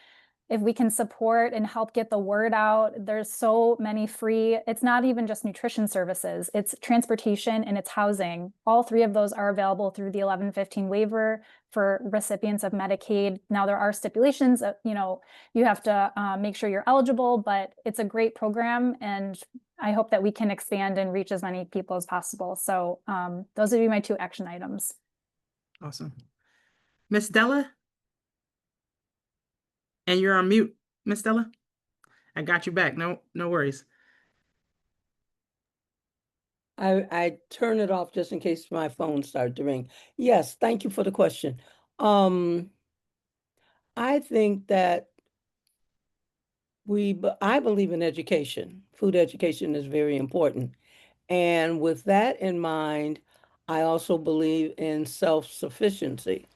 If we can support and help get the word out, there's so many free, it's not even just nutrition services, it's transportation and it's housing. All three of those are available through the 1115 waiver for recipients of Medicaid. Now there are stipulations that, you have to make sure you're eligible, but it's a great program, and I hope that we can expand and reach as many people as possible. So those would be my two action items. Awesome. Miss Della? And you're on mute, Miss Della. I got you back. No worries. I turn it off just in case my phone started to ring. Yes, thank you for the question. I think that I believe in education. Food education is very important. And with that in mind, I also believe in self-sufficiency.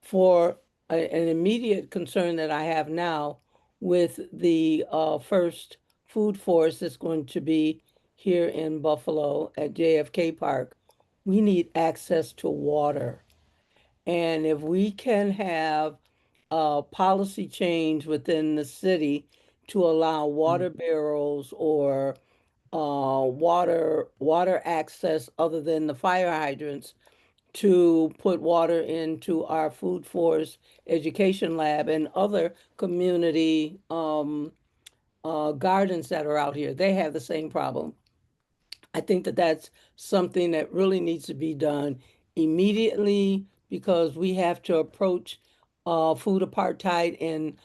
For an immediate concern that I have now with the first food forest that's going to be here in Buffalo at JFK Park, we need access to water. And if we can have a policy change within the city to allow water barrels or water access other than the fire hydrants to put water into our food forest education lab and other community gardens that are out here. They have the same problem. I think that that's something that really needs to be done immediately because we have to approach food apartheid in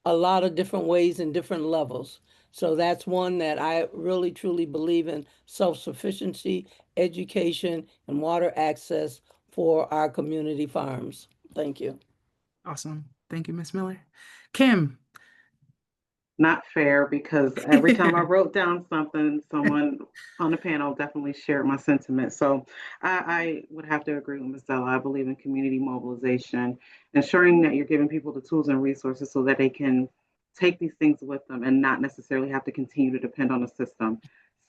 a lot of different ways and different levels. So that's one that I really truly believe in: self-sufficiency, education, and water access for our community farms. Thank you. Awesome. Thank you, Ms. Miller. Kim. Not fair, because every time I wrote down something, someone on the panel definitely shared my sentiment. So I would have to agree with Ms. Della. I believe in community mobilization, ensuring that you're giving people the tools and resources so that they can take these things with them and not necessarily have to continue to depend on a system.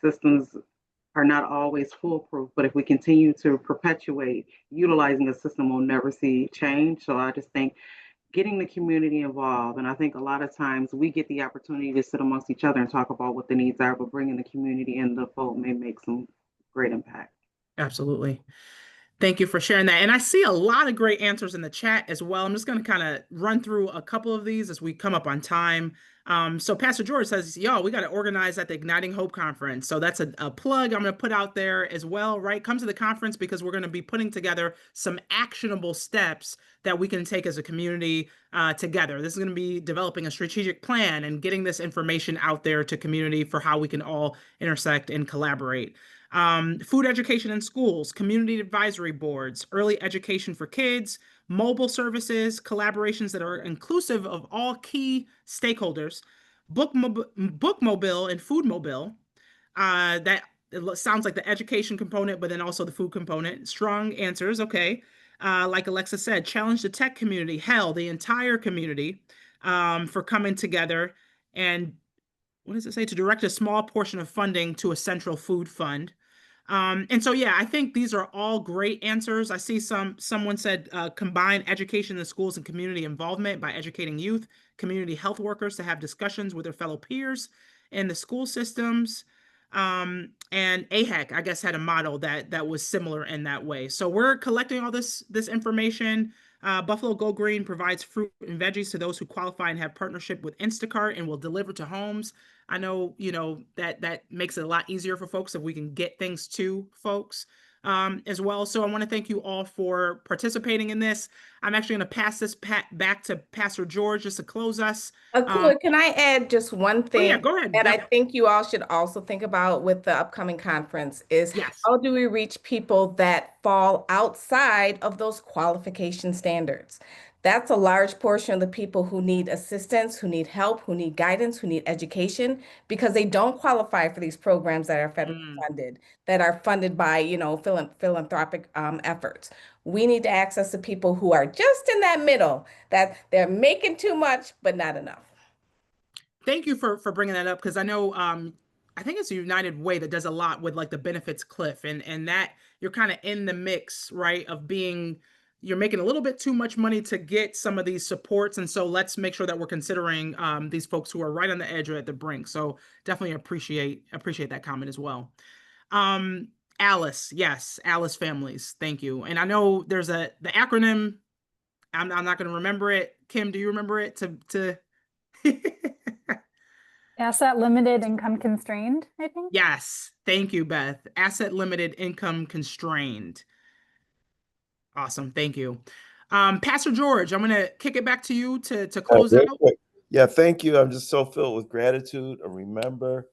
Systems are not always foolproof, but if we continue to perpetuate utilizing a system, we'll never see change. So I just think getting the community involved. And I think a lot of times we get the opportunity to sit amongst each other and talk about what the needs are, but bringing the community in the fold may make some great impact. Absolutely. Thank you for sharing that. And I see a lot of great answers in the chat as well. I'm just going to kind of run through a couple of these as we come up on time. So Pastor George says, y'all, we got to organize at the Igniting Hope Conference. So that's a plug I'm going to put out there as well, right? Come to the conference because we're going to be putting together some actionable steps that we can take as a community together. This is going to be developing a strategic plan and getting this information out there to community for how we can all intersect and collaborate. Food education in schools, community advisory boards, early education for kids, mobile services, collaborations that are inclusive of all key stakeholders, bookmobile and foodmobile. That it sounds like the education component, but then also the food component. Strong answers, okay. Like Alexa said, challenge the tech community, hell, the entire community, for coming together and what does it say? To direct a small portion of funding to a central food fund. And so, yeah, I think these are all great answers. I see someone said combine education in the schools and community involvement by educating youth, community health workers to have discussions with their fellow peers in the school systems. And AHEC, I guess, had a model that was similar in that way. So we're collecting all this information. Buffalo Go Green provides fruit and veggies to those who qualify and have partnership with Instacart and will deliver to homes. I know, that makes it a lot easier for folks if we can get things to folks as well. So I want to thank you all for participating in this. I'm actually going to pass this back to Pastor George just to close us. Cool. Can I add just one thing? Oh, yeah, go ahead. that I Yep. think you all should also think about with the upcoming conference is Yes. how do we reach people that fall outside of those qualification standards? That's a large portion of the people who need assistance, who need help, who need guidance, who need education, because they don't qualify for these programs that are federally funded, that are funded by, philanthropic efforts. We need to access the people who are just in that middle, that they're making too much, but not enough. Thank you for bringing that up, because I know I think it's United Way that does a lot with like the benefits cliff, and that you're kind of in the mix, right, of you're making a little bit too much money to get some of these supports. And so let's make sure that we're considering these folks who are right on the edge or at the brink. So definitely appreciate that comment as well. Alice, yes, Alice Families, thank you. And I know there's the acronym, I'm not going to remember it. Kim, do you remember it to Asset limited, income constrained, I think. Yes, thank you, Beth. Asset limited, income constrained. Awesome, thank you. Pastor George, I'm going to kick it back to you to close Real out. quick. Yeah, thank you. I'm just so filled with gratitude. And remember,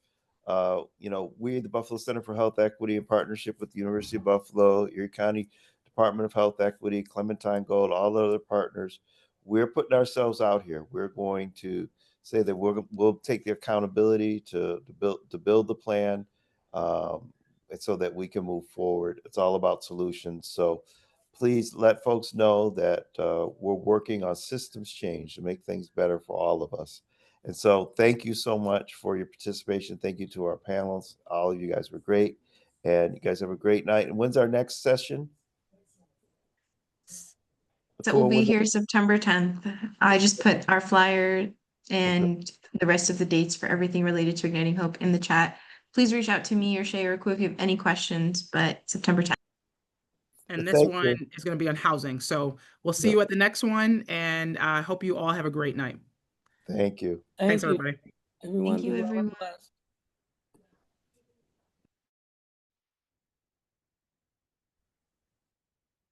we, the Buffalo Center for Health Equity, in partnership with the University of Buffalo, Erie County Department of Health Equity, Clementine Gold, all the other partners, we're putting ourselves out here. We're going to say that we'll take the accountability to build the plan. so that we can move forward. It's all about solutions. So please let folks know that we're working on systems change to make things better for all of us. And so thank you so much for your participation. Thank you to our panels. All of you guys were great. And you guys have a great night. And when's our next session? So we'll Nicole, be when's- here September 10th. I just put our flyer and the rest of the dates for everything related to Igniting Hope in the chat. Please reach out to me or Shay or Quick if you have any questions, but September 10th. And this Thank you. one is going to be on housing. So we'll see Yep. you at the next one, and I hope you all have a great night. Thank you. Thanks, Thank you, everybody. everyone. you, be well and everyone. blessed.